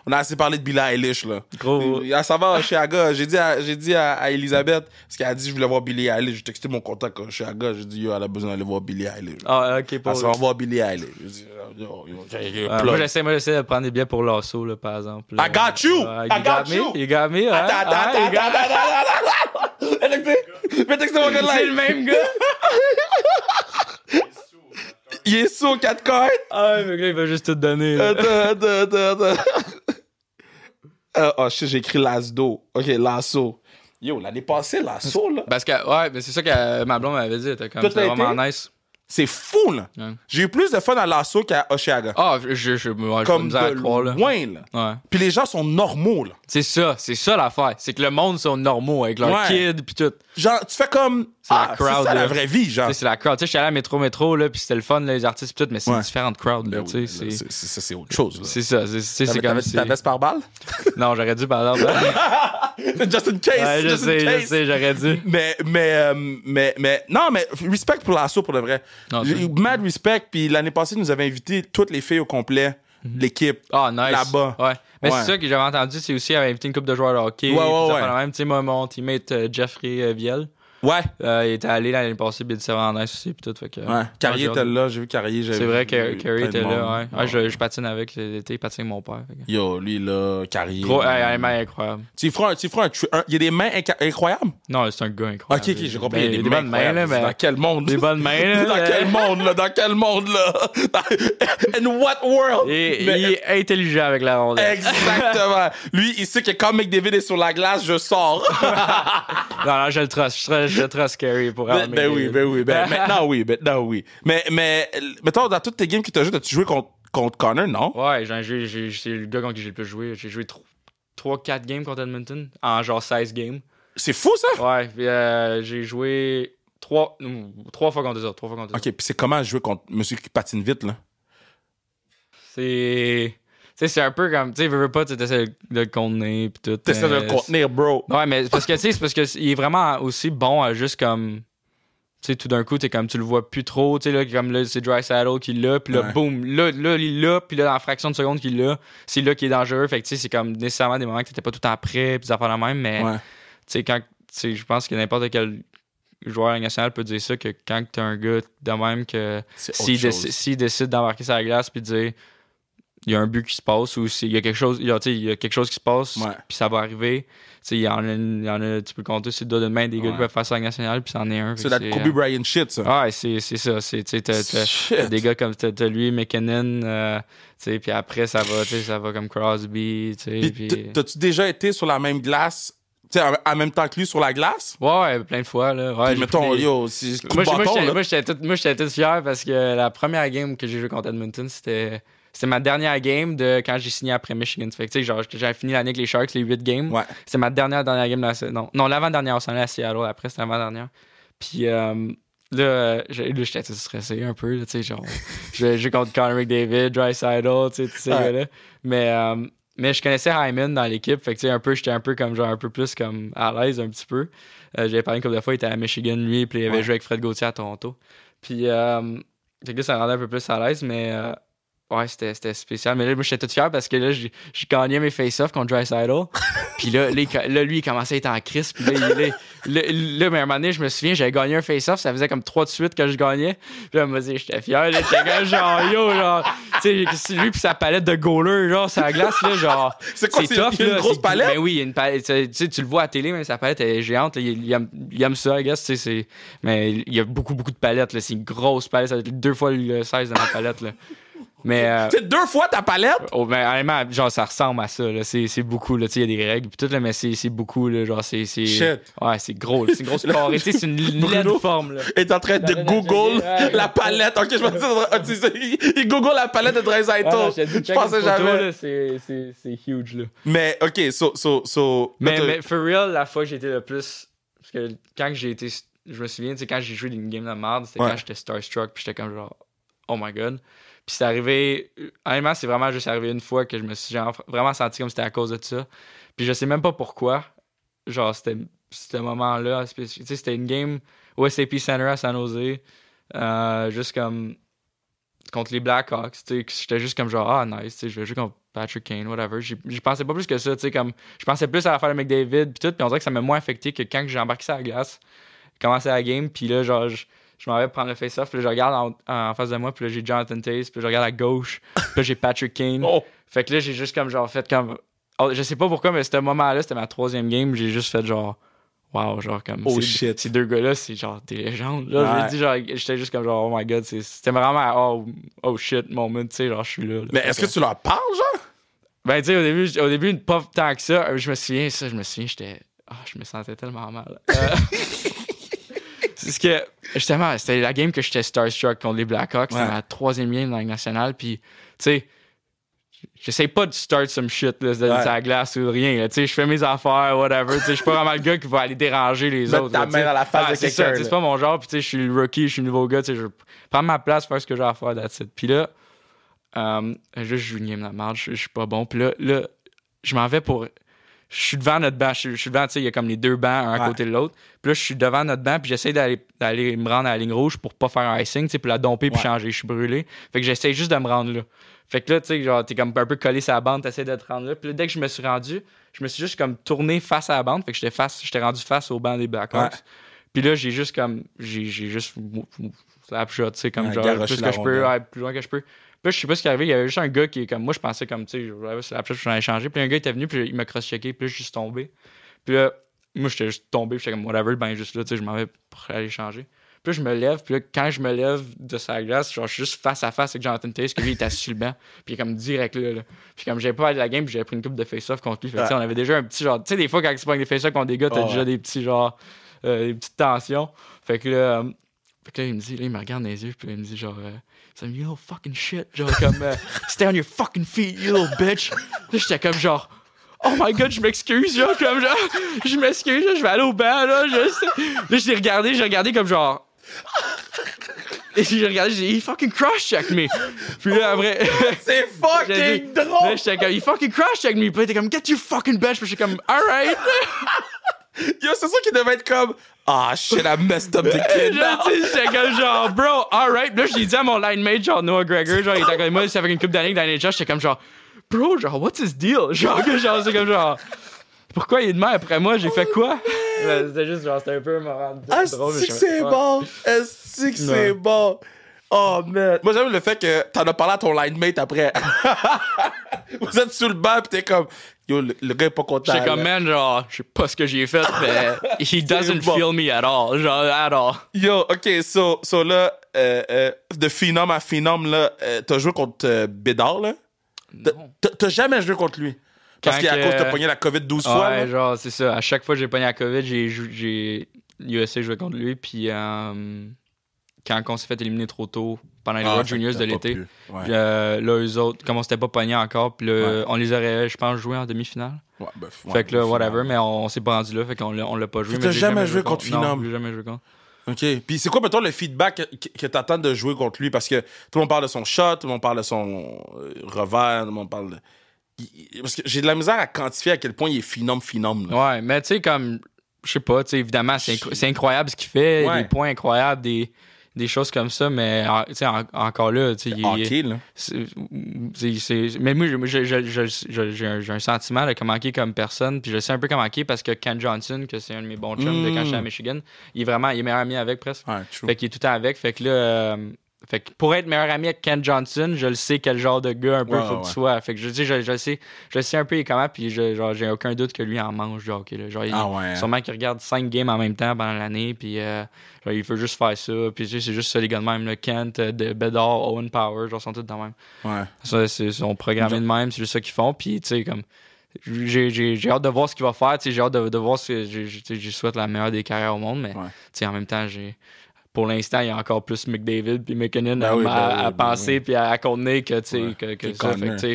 On a assez parlé de Billie Eilish, là. Gros. Ça va, Chiaga. J'ai dit à Elisabeth, parce qu'elle a dit je voulais voir Billie Eilish. J'ai texté mon contact à Chiaga. J'ai dit, elle a besoin d'aller voir Billie Eilish. Ah, ok, pas. Elle s'en va voir Billie Eilish. Moi, j'essaie de prendre des billets pour l'assaut, là, par exemple. I got you! I got you! You got me, hein? Mais texte mon gars de C'est le même gars! Il est sous 4 cartes! Ah, mais gars, il va juste tout donner. Attends. Oh, shit, j'ai écrit Lasdo. Ok, Lasso. Yo, l'année passée, Lasso, là. Parce que, ouais, mais c'est ça que ma blonde m'avait dit. C'était vraiment nice. C'est fou, là. Ouais. J'ai eu plus de fun à Lasso qu'à Oshiaga. Ah, je comme de croire, loin, là. Ouais. Puis les gens sont normaux, là. C'est ça l'affaire. C'est que le monde sont normaux avec leurs kids puis tout. Genre, tu fais comme... la crowd, c'est ça, la vraie vie, genre. C'est la crowd. Tu sais, je suis allé à métro, là, puis c'était le fun, là, les artistes puis tout, mais c'est différentes crowds, là, tu sais. C'est autre chose, là. C'est ça. C'est comme... Ta veste par balle? Non, j'aurais dû, par exemple. Just in case. Ouais, je sais, j'aurais dû. Mais, non, mais respect pour Lasso, pour le vrai. Mad respect, puis l'année passée, nous avait invité toutes les filles au complet, l'équipe, nice. Là-bas. Ouais. Mais c'est ça que j'avais entendu, c'est aussi, il avait invité une couple de joueurs de hockey. Ouais. Même, tu sais, mon teammate Jeffrey Viel. Ouais. Il était allé l'année passée, puis il était vraiment nice aussi, puis tout. Fait que, Carrier était là, j'ai vu Carrier. C'est vrai que Carrier était là, ouais. Je patine avec l'été, il patine avec mon père. Yo, lui, là, Carrier. Gros, les mains incroyables. Il y a des mains incroyables? Non, c'est un gars incroyable. Ok, j'ai compris. Il y a des bonnes mains, là, mais. Dans quel monde? Des bonnes mains, là. Dans quel monde, là? In what world? Il est intelligent avec la rondelle. Exactement. Lui, il sait que quand McDavid est sur la glace, je sors. Non, je le trust. Je le trust Carey pour Ben oui. Maintenant, oui. Mais, mettons, dans toutes tes games que tu as joué, as-tu joué contre Connor, non? Ouais, c'est le gars contre qui j'ai le plus joué. J'ai joué 3-4 games contre Edmonton en genre 16 games. C'est fou, ça? Ouais, j'ai joué 3 fois contre eux autres. Ok, puis c'est comment jouer contre monsieur qui patine vite, là? C'est un peu comme, tu sais, veux pas, tu essaies de le contenir pis tout. T'essaies de le contenir, bro. Ouais, mais parce que, tu sais, c'est parce qu'il est vraiment aussi bon à juste comme, tu sais, tout d'un coup, t'es comme, tu le vois plus trop, tu sais, là, comme là, c'est Draisaitl qui l'a, pis là, boum, là, il l'a, pis là, en fraction de seconde qu'il l'a, c'est là qui est dangereux. Fait que, tu sais, c'est comme nécessairement des moments que t'étais pas tout le temps prêt, pis ça fait la même, mais, tu sais, quand, tu sais, je pense que n'importe quel joueur national peut dire ça, que quand t'as un gars de même que, s'il décide d'embarquer sur la glace pis de dire, il y a un but qui se passe ou il y a quelque chose, il y a quelque chose qui se passe, puis ça va arriver. Il y en a, tu peux compter sur le dos de main des gars qui peuvent faire ça en nationale, puis c'en est un. C'est la Kobe Bryant shit, ça. Ouais, c'est ça. T'as des gars comme t'as lui, McKinnon, puis après, ça va comme Crosby. Puis t'as-tu déjà été sur la même glace, en même temps que lui sur la glace? Ouais, plein de fois. Là. Ouais, puis mettons, moi, j'étais tout fier parce que la première game que j'ai joué contre Edmonton, c'était ma dernière game de quand j'ai signé après Michigan. Fait que, genre, j'avais fini l'année avec les Sharks, les 8 games. Ouais. C'était ma dernière game de la saison. Non, l'avant-dernière, on s'en allait à Seattle. Après, c'était l'avant-dernière. Puis là, j'étais tout stressé un peu. Là, genre, je joue contre Connor McDavid, Draisaitl, tous ces gars-là. Mais je connaissais Hyman dans l'équipe. Fait que, j'étais un peu comme, genre, un peu plus comme à l'aise un petit peu. J'avais parlé une couple de fois, il était à Michigan, lui, puis il avait joué avec Fred Gauthier à Toronto. Puis, fait que là, ça me rendait un peu plus à l'aise, mais... ouais, c'était spécial. Mais là, moi, j'étais tout fier parce que là, j'ai gagné mes face-offs contre Draisaitl. Puis là, lui, il commençait à être en crise. Puis là, mais à un moment donné, je me souviens, j'avais gagné un face-off. Ça faisait comme 3 de suite que je gagnais. Puis là, il m'a dit, j'étais fier. Là, j'étais genre, yo, genre, tu sais, lui, puis sa palette de goaler, genre, sur la glace, là, genre. C'est quoi, c'est tough, une grosse palette? Ben oui, il y a une palette. Tu sais, tu le vois à la télé, mais sa palette est géante. Là, il aime ça, I guess. Tu sais, mais il y a beaucoup, beaucoup de palettes. Là. C'est une grosse palette. Ça va être 2 fois le size de ma palette, là. Mais c'est 2 fois ta palette? Oh, ben, honnêtement, genre, ça ressemble à ça. Là. C'est beaucoup. Il y a des règles. Pis tout, là, mais c'est beaucoup. Là, genre, c'est. Shit. Ouais, c'est gros. C'est une grosse carré. C'est une laide forme. Là. Il est en train de Google la palette. Ok, je me dis. Il Google la palette de Draisaitl. Je pensais jamais. C'est huge. Là. Mais, ok, mais for real, la fois que j'ai été le plus. Parce que quand j'ai été. Je me souviens, quand j'ai joué une game de merde, c'était quand j'étais starstruck. Puis j'étais comme genre, oh my god. Puis c'est arrivé, honnêtement, c'est vraiment juste arrivé une fois que je me suis genre, vraiment senti comme c'était à cause de ça. Puis je sais même pas pourquoi. Genre, c'était ce moment-là. Tu sais, c'était une game au SAP Center à San Jose. Juste comme contre les Blackhawks. Tu sais, j'étais juste comme genre, ah, nice, tu sais, je vais jouer contre Patrick Kane, whatever. J'y pensais pas plus que ça, tu sais, comme, je pensais plus à l'affaire de McDavid, puis tout. Puis on dirait que ça m'a moins affecté que quand j'ai embarqué sur la glace, commencé la game, puis là, genre, je m'en vais prendre le face-off, puis là, je regarde en face de moi, puis là, j'ai Jonathan Toews, puis là, je regarde à gauche, puis là, j'ai Patrick Kane. Fait que là, j'ai juste comme, genre, fait comme... Oh, je sais pas pourquoi, mais ce moment-là, c'était ma 3e game, j'ai juste fait genre... Wow, genre, comme... shit. Ces 2 gars-là, c'est genre des légendes. Là, j'ai dit, genre, j'étais juste comme genre, oh my god, c'était vraiment oh shit moment, tu sais, genre, je suis là. Mais est-ce que tu leur parles, genre? Ben, tu sais, au début, pas tant que ça, je me souviens, j'étais... je me sentais tellement mal. C'est ce que, justement, c'était la game que j'étais starstruck contre les Blackhawks. C'était ma 3e game dans la nationale. Puis, tu sais, j'essaie pas de start some shit là, de la glace ou rien. Tu sais, je fais mes affaires, whatever. Tu sais, je suis pas vraiment le gars qui va aller déranger les autres. Ta main dans la face de quelqu'un. C'est pas mon genre. Puis, tu sais, je suis le rookie, je suis le nouveau gars. Tu sais, je prends ma place, faire ce que j'ai à faire, that's it. Puis là, je joue une game de merde. Je suis pas bon. Puis là, je m'en vais pour... Je suis devant notre banc. Je suis devant, tu sais, il y a comme les 2 bancs, un à côté de l'autre. Puis là, je suis devant notre banc, puis j'essaie d'aller me rendre à la ligne rouge pour pas faire un icing, tu sais, puis la domper, puis changer. Je suis brûlé. Fait que j'essaie juste de me rendre là. Fait que là, tu sais, genre, t'es comme un peu collé sur la bande, t'essaies de te rendre là. Puis là, dès que je me suis rendu, je me suis juste comme tourné face à la bande. Fait que j'étais rendu face au banc des Blackhawks. Ouais. Puis là, j'ai juste slapshot, tu sais, comme genre, plus que je peux, plus loin que je peux. Puis là, je sais pas ce qui est arrivé, il y avait juste un gars qui est comme, moi je pensais comme, tu sais, je l'avais changé. Puis un gars était venu, puis il m'a cross-checké, puis là, je suis juste tombé. Puis là, moi j'étais juste tombé, puis j'étais comme, whatever, ben juste là, tu sais, je m'en vais pour aller changer. Puis là, je me lève, puis là, quand je me lève de sa glace, genre, je suis juste face à face avec Jonathan Toews, que lui, il était assis sur le banc, puis il est comme direct là. Puis comme j'avais pas allé la game, puis j'avais pris une coupe de face-off contre lui. Fait que, on avait déjà un petit genre, tu sais, des fois, quand tu prends des face-off contre des gars, t'as déjà des petits genre, des petites tensions. Fait que là, il me dit, là, il me regarde dans les yeux, puis là, il me dit genre, you little fucking shit. Genre comme, stay on your fucking feet, you little bitch. Là, j'étais comme genre, oh my god, je m'excuse, genre, comme genre, je m'excuse, je vais aller au banc, là, Là, j'ai regardé comme genre, et j'ai regardé, j'ai dit, he fucking cross-check me. Puis là, après. C'est fucking drôle! Là, j'étais comme, he fucking cross-check me. Puis là, t'es comme, get your fucking bench. Puis j'étais comme, alright. Yo, c'est ça qui devait être comme, shit, I messed up the kid. J'étais comme, genre, bro, alright. Puis là, j'ai dit à mon line mate, genre, Noah Gregor, genre, il était comme, moi, ça fait une couple d'années que dans les NHL, j'étais comme, genre, bro, genre, what's his deal? Genre, c'est comme, genre, pourquoi il est de même après moi? J'ai fait quoi? C'était juste, genre, c'était un peu un moment drôle. Est-ce que c'est bon? Est-ce que c'est bon? Oh, man. Moi, j'aime le fait que t'en as parlé à ton line mate après. Vous êtes sur le banc pis t'es comme... Yo, le gars est pas content. J'étais comme, man, genre, je sais pas ce que j'ai fait, mais he doesn't feel me at all. Genre, at all. Yo, OK, so là, de Phenom à Phenom, là, t'as joué contre Bédard, là? T'as jamais joué contre lui? Parce qu'à cause t'as pogné la COVID 12 fois, là? Ouais, genre, c'est ça. À chaque fois que j'ai pogné la COVID, j'ai USA joué contre lui, puis quand on s'est fait éliminer trop tôt pendant les World Juniors de l'été, là, eux autres, comme on s'était pas pogné encore, puis là, on les aurait, je pense, joué en demi-finale. Ouais, fait que là, whatever, mais on s'est pas rendu là, fait qu'on l'a pas joué. T'as jamais joué contre Phenom? Non, j'ai jamais joué contre. OK. Puis c'est quoi, mettons, le feedback que t'attends de jouer contre lui? Parce que tout le monde parle de son shot, tout le monde parle de son revers, tout le monde parle de... Parce que j'ai de la misère à quantifier à quel point il est Phenom. Là. Ouais, mais tu sais, comme... Je sais pas, tu sais, évidemment, c'est incroyable ce qu'il fait, des points incroyables, des choses comme ça, mais tu sais, encore là, tu sais, hockey, là. Mais moi, j'ai un sentiment de comment hockey comme personne, puis je sais un peu comment hockey parce que Ken Johnson, que c'est un de mes bons chums de quand j'étais à Michigan, il est meilleur ami avec presque. Ouais, true. Fait qu'il est tout le temps avec, fait que là... Fait que pour être meilleur ami avec Ken Johnson, je le sais quel genre de gars un peu faut que tu sois. Fait que je sais un peu comment, puis genre j'ai aucun doute que lui en mange du hockey. Là. Genre, sûrement qu'il regarde 5 games en même temps pendant l'année, puis genre, il veut juste faire ça. Puis c'est juste ça les gars de même, là. Kent, Bedard, Owen Power, genre sont tous de même. Ouais. Ça, ils sont programmés de même, c'est juste ça qu'ils font. Puis tu sais comme j'ai hâte de voir ce qu'il va faire. J'ai hâte de voir ce que je souhaite la meilleure des carrières au monde, mais en même temps pour l'instant, il y a encore plus McDavid puis McKinnon à penser puis à contenir que ça.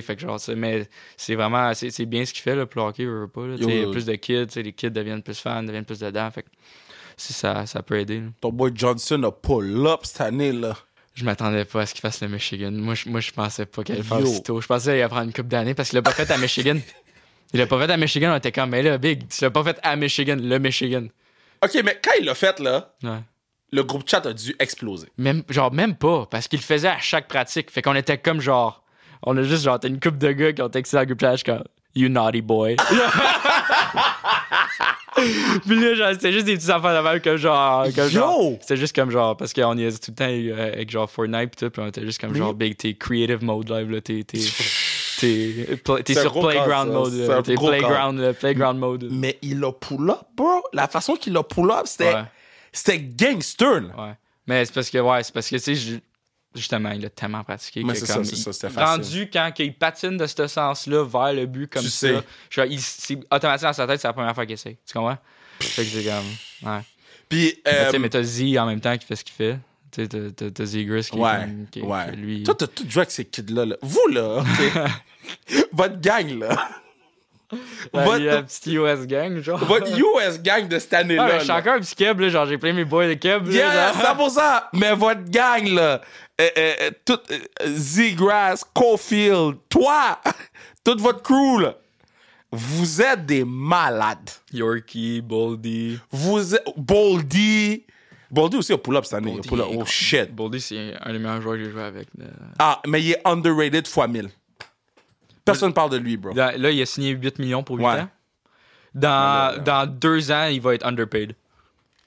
Fait que genre, mais c'est vraiment c'est bien ce qu'il fait là, pour le hockey, pas. Il y a plus de kids, les kids deviennent plus fans, deviennent plus dedans. Fait que ça peut aider. Là. Ton boy Johnson a pull-up cette année, là. Je m'attendais pas à ce qu'il fasse le Michigan. Moi, je pensais pas qu'il allait faire si tôt. Je pensais qu'il allait prendre une couple d'années parce qu'il l'a pas fait à Michigan. Il l'a pas fait à Michigan, on était comme, mais là, Big, tu l'as pas fait à Michigan, le Michigan. OK, mais quand il l'a fait, là... Ouais. Le groupe chat a dû exploser. Même pas, parce qu'il le faisait à chaque pratique. Fait qu'on était comme genre... On a juste genre, t'as une couple de gars qui ont texté dans le groupe chat comme « You naughty boy ». Puis là, genre, c'était juste des petits affaires de même comme genre... C'était juste comme genre... Parce qu'on y est tout le temps avec genre Fortnite pis tout, puis on était juste comme genre « Big, t'es creative mode live, là, t'es sur playground mode. T'es playground mode. » Mais il a pull-up, bro. La façon qu'il a pull-up, c'était... Ouais. C'était gangster, là. Ouais. Mais c'est parce que, tu sais, justement, il a tellement pratiqué. Mais que c'est comme, ça, c'était facile. Rendu quand il patine de ce sens-là vers le but comme ça, genre, c'est automatique dans sa tête, c'est la première fois qu'il essaie. Tu comprends? Fait que c'est comme. Ouais. Puis. Mais t'as Z en même temps qui fait ce qu'il fait. Tu sais, t'as Zegras qui lui. Toi, t'as tout joué avec ces kids-là. Là. Vous, là, OK? Votre gang, là. Votre petit US gang, genre. Votre US gang de cette année-là. Ouais, je suis encore un petit keb, là. Genre, j'ai plein mes boys de keb. Yeah, 100%. Mais votre gang, là. Zegras, Caulfield, toi, toute votre crew, là. Vous êtes des malades. Yorkie, Boldy. Vous êtes. Boldy. Boldy aussi a pull-up cette année. Oh shit. Boldy, c'est un des meilleurs joueurs que j'ai joué avec. Ah, mais il est underrated x 1000. Personne parle de lui, bro. Là, il a signé 8 millions pour 8 ans. Dans 2 ans, il va être underpaid.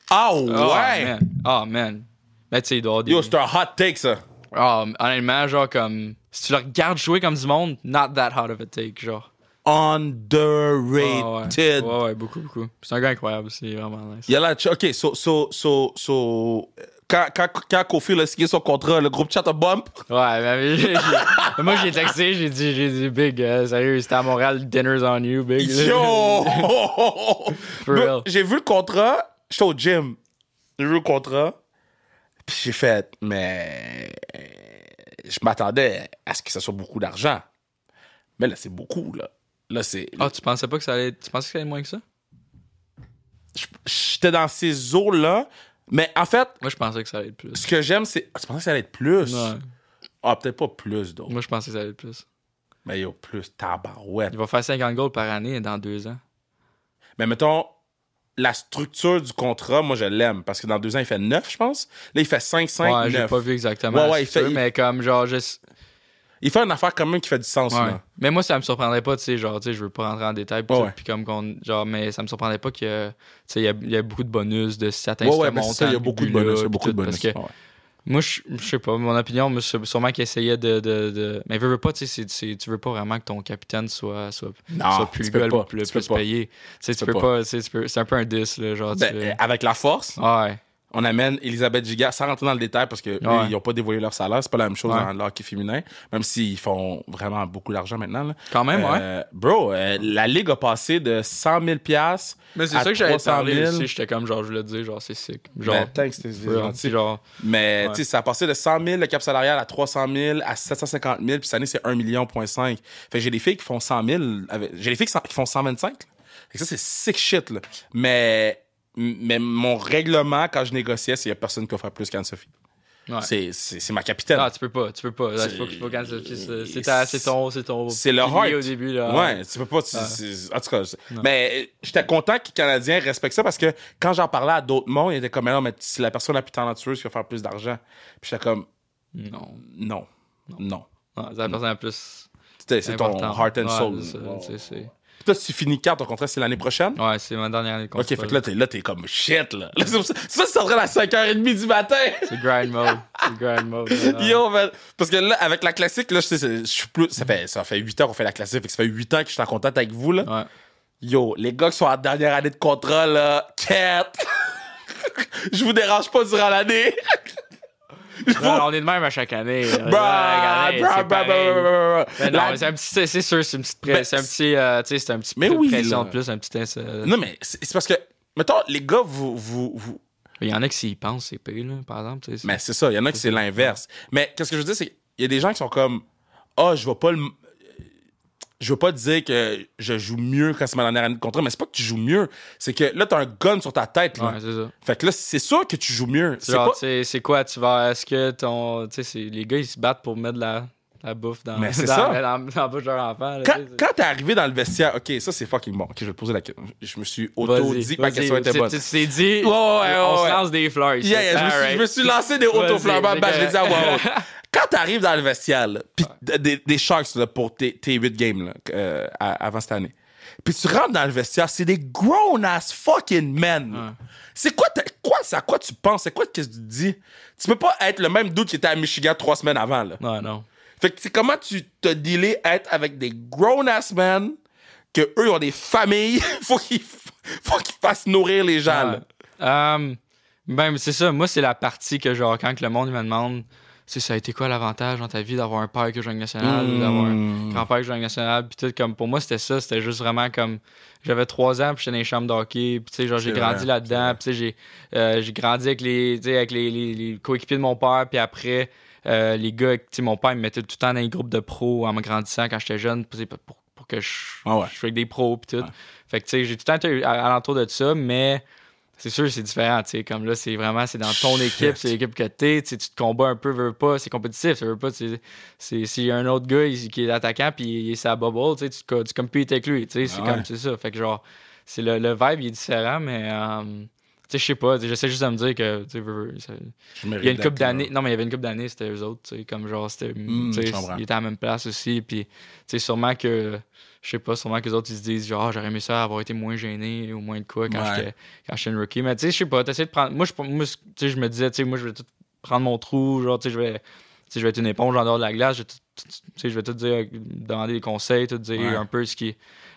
Ah ouais? Oh, man. Là, tu sais, il doit Yo, c'est un hot take, ça. Oh, honnêtement, genre, comme... Si tu le regardes jouer comme du monde, not that hot of a take, genre. Underrated. Ouais, beaucoup. C'est un gars incroyable, c'est vraiment nice. Il y a là... OK, so... Quand Caulfield a signé son contrat, le groupe chat a bump. Ouais, mais moi, j'ai texté, j'ai dit, Big, sérieux, c'était à Montréal, dinner's on you, Big. Yo! For real. J'ai vu le contrat, j'étais au gym. J'ai vu le contrat, puis j'ai fait, mais je m'attendais à ce que ça soit beaucoup d'argent. Mais là, c'est beaucoup, là. Là, c'est... Ah, tu pensais pas que ça allait... Tu pensais que ça allait moins que ça? J'étais dans ces eaux-là. Mais en fait... Moi, je pensais que ça allait être plus. Ce que j'aime, c'est... Tu pensais que ça allait être plus? Ouais. Ah, peut-être pas plus, donc. Moi, je pensais que ça allait être plus. Mais yo, plus tabarouette. Il va faire 50 goals par année dans 2 ans. Mais mettons, la structure du contrat, moi, je l'aime. Parce que dans 2 ans, il fait 9, je pense. Là, il fait 5, 9. Ouais, j'ai pas vu exactement. Ouais, mais comme, genre, il fait une affaire quand même qui fait du sens, là. Mais moi, ça me surprendrait pas, tu sais, genre, tu sais, je veux pas rentrer en détail, puis comme qu'on, genre, mais ça me surprendrait pas que, tu sais, il y a beaucoup de bonus de certains il y a beaucoup de bonus, parce que Moi, je sais pas. Mon opinion, moi, c'est sûrement qu'il essayait de... Mais veux pas, tu sais, tu veux pas vraiment que ton capitaine soit plus gars, plus payé. Tu peux pas. C'est un peu un diss, là, genre. Avec la force, ouais. on amène Elisabeth Giguère, sans rentrer dans le détail, parce que ils n'ont pas dévoilé leur salaire. C'est pas la même chose dans le hockey féminin, même s'ils font vraiment beaucoup d'argent maintenant. Là. Quand même, ouais. Bro, la Ligue a passé de 100 000 $. Mais c'est ça que j'avais parlé aussi. J'étais comme, genre, je voulais dire, genre, c'est sick. Genre, c'était gentil. Genre, mais, tu sais, ça a passé de 100 000, le cap salarial, à 300 000, à 750 000, puis cette année, c'est 1,5 million. Fait que j'ai des filles qui font 100 000, j'ai des filles qui font 125. Là. Fait que ça, c'est sick shit, là. Mais mon règlement, quand je négociais, c'est qu'il n'y a personne qui va faire plus qu'Anne-Sophie. Ouais. C'est ma capitaine. Ah, tu peux pas. Là, il faut qu'Anne-Sophie. C'est ton. C'est le heart. Au début, là. Ouais, tu peux pas. En tout cas, mais j'étais content que les Canadiens respectent ça parce que quand j'en parlais à d'autres mondes, ils étaient comme, mais non, mais c'est la personne la plus talentueuse qui va faire plus d'argent. Puis j'étais comme, non. C'est la personne la plus. C'est ton heart and soul. C'est toi, tu finis quand ton contrat? C'est l'année prochaine? Ouais, c'est ma dernière année de contrat. Ok, fait que là, t'es comme shit, là. Ça, c'est en train à 5h30 du matin. C'est grind mode. Yo, man. Parce que là, avec la classique, là, je suis plus. Ça fait 8 ans qu'on fait la classique. Fait que ça fait 8 ans que je suis en contact avec vous, là. Ouais. Yo, les gars qui sont en dernière année de contrat, là, je vous dérange pas durant l'année. On est de même à chaque année. C'est sûr, c'est une petite pression. C'est un petit pression de plus, un petit. Non, mais c'est parce que, mettons, les gars, vous... Il y en a qui s'y pensent, c'est payé, là, par exemple. Mais c'est ça, il y en a qui c'est l'inverse. Mais qu'est-ce que je veux dire, c'est qu'il y a des gens qui sont comme, je veux pas te dire que je joue mieux quand c'est ma dernière année de contrat, mais c'est pas que tu joues mieux. C'est que là, t'as un gun sur ta tête. Là. Ouais, c'est ça. Fait que là, c'est sûr que tu joues mieux. C'est quoi, est-ce que ton. Tu sais, les gars, ils se battent pour mettre la bouffe dans la bouche de leur enfant. Là, quand t'es arrivé dans le vestiaire, ok, ça c'est fucking bon. Ok, je vais te poser la question. Je me suis auto-dit que ma question était bonne. Tu t'es dit, on se lance des fleurs ici. Je me suis lancé des auto-fleurs. Je l'ai dit à voix haute. Quand t'arrives dans le vestiaire, puis des Sharks là, pour tes 8 games là, avant cette année, puis tu rentres dans le vestiaire, c'est des grown-ass fucking men. Ouais. C'est c'est à quoi tu penses? C'est quoi qu'est-ce que tu te dis? Tu peux pas être le même dude qui était à Michigan 3 semaines avant. Là. Non. Fait que c'est comment tu te dealé être avec des grown-ass men que eux ont des familles, faut qu'ils fassent nourrir les gens. Là. Ben, c'est ça. Moi, c'est la partie que, genre, quand le monde me demande... ça a été quoi l'avantage dans ta vie d'avoir un père qui joue en Ligue nationale, d'avoir un grand-père qui joue en Ligue nationale, puis tout, comme pour moi c'était ça, c'était juste vraiment comme j'avais 3 ans, puis j'étais dans les chambres de hockey, puis tu sais genre j'ai grandi là-dedans, puis tu sais j'ai grandi avec les coéquipiers de mon père, puis après les gars, tu sais mon père il me mettait tout le temps dans les groupes de pros en me grandissant quand j'étais jeune, pour que je sois avec des pros puis tout. Ouais. Fait que tu sais j'ai tout le temps été alentour de ça, mais c'est sûr, c'est différent, tu sais, comme là, c'est dans ton équipe, c'est l'équipe que tu te combats un peu, veux pas, c'est compétitif, veux pas, s'il y a un autre gars qui est attaquant, puis il est sa bubble, tu compites avec lui, tu sais, c'est ça, fait que genre, c'est le vibe, il est différent, mais, tu sais, je sais pas, j'essaie juste de me dire que, tu sais, il y a une couple d'années, non, mais il y avait une couple d'années, c'était eux autres, tu sais, comme genre, c'était, tu sais, ils étaient à la même place aussi, puis, tu sais, sûrement que les autres ils se disent genre j'aurais aimé ça avoir été moins gêné ou moins de quoi quand j'étais une rookie, mais tu sais je sais pas, t'essaies de prendre moi tu sais je me disais tu sais moi je vais tout prendre mon trou, genre tu sais je vais être une éponge en dehors de la glace, je vais tout dire, demander des conseils, tout dire un peu ce qui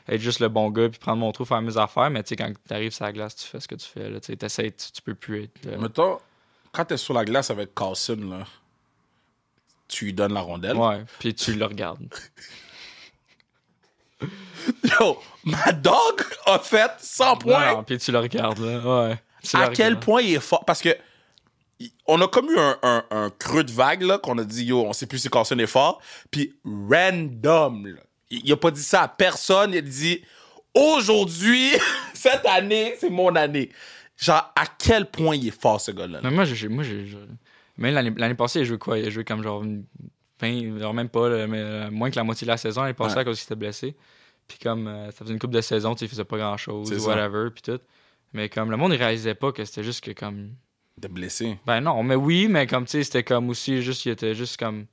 être juste le bon gars puis prendre mon trou, faire mes affaires, mais tu sais quand t'arrives sur la glace tu fais ce que tu fais là, tu sais t'essaies, tu peux plus être mettons quand t'es sur la glace avec Carlson là tu lui donnes la rondelle puis tu le regardes. Yo, ma dog a fait 100 points. Non, puis tu le regardes, là. Ouais. À quel point il est fort. Parce que on a comme eu un creux de vague, là, qu'on a dit, yo, on sait plus si Carlson est fort. Puis random, là. Il a pas dit ça à personne. Il a dit, aujourd'hui, cette année, c'est mon année. Genre, à quel point il est fort, ce gars-là. Mais moi, mais l'année passée, il a joué quoi? Il a joué comme genre... genre même pas, là, mais moins que la moitié de la saison, il est passé à cause qu'il s'était blessé. Puis comme ça faisait une couple de saisons, il faisait pas grand-chose, whatever, puis tout. Mais comme le monde, il réalisait pas que c'était juste que comme... De blessé. Ben non, mais oui, mais comme tu sais, c'était comme aussi juste, il était juste comme...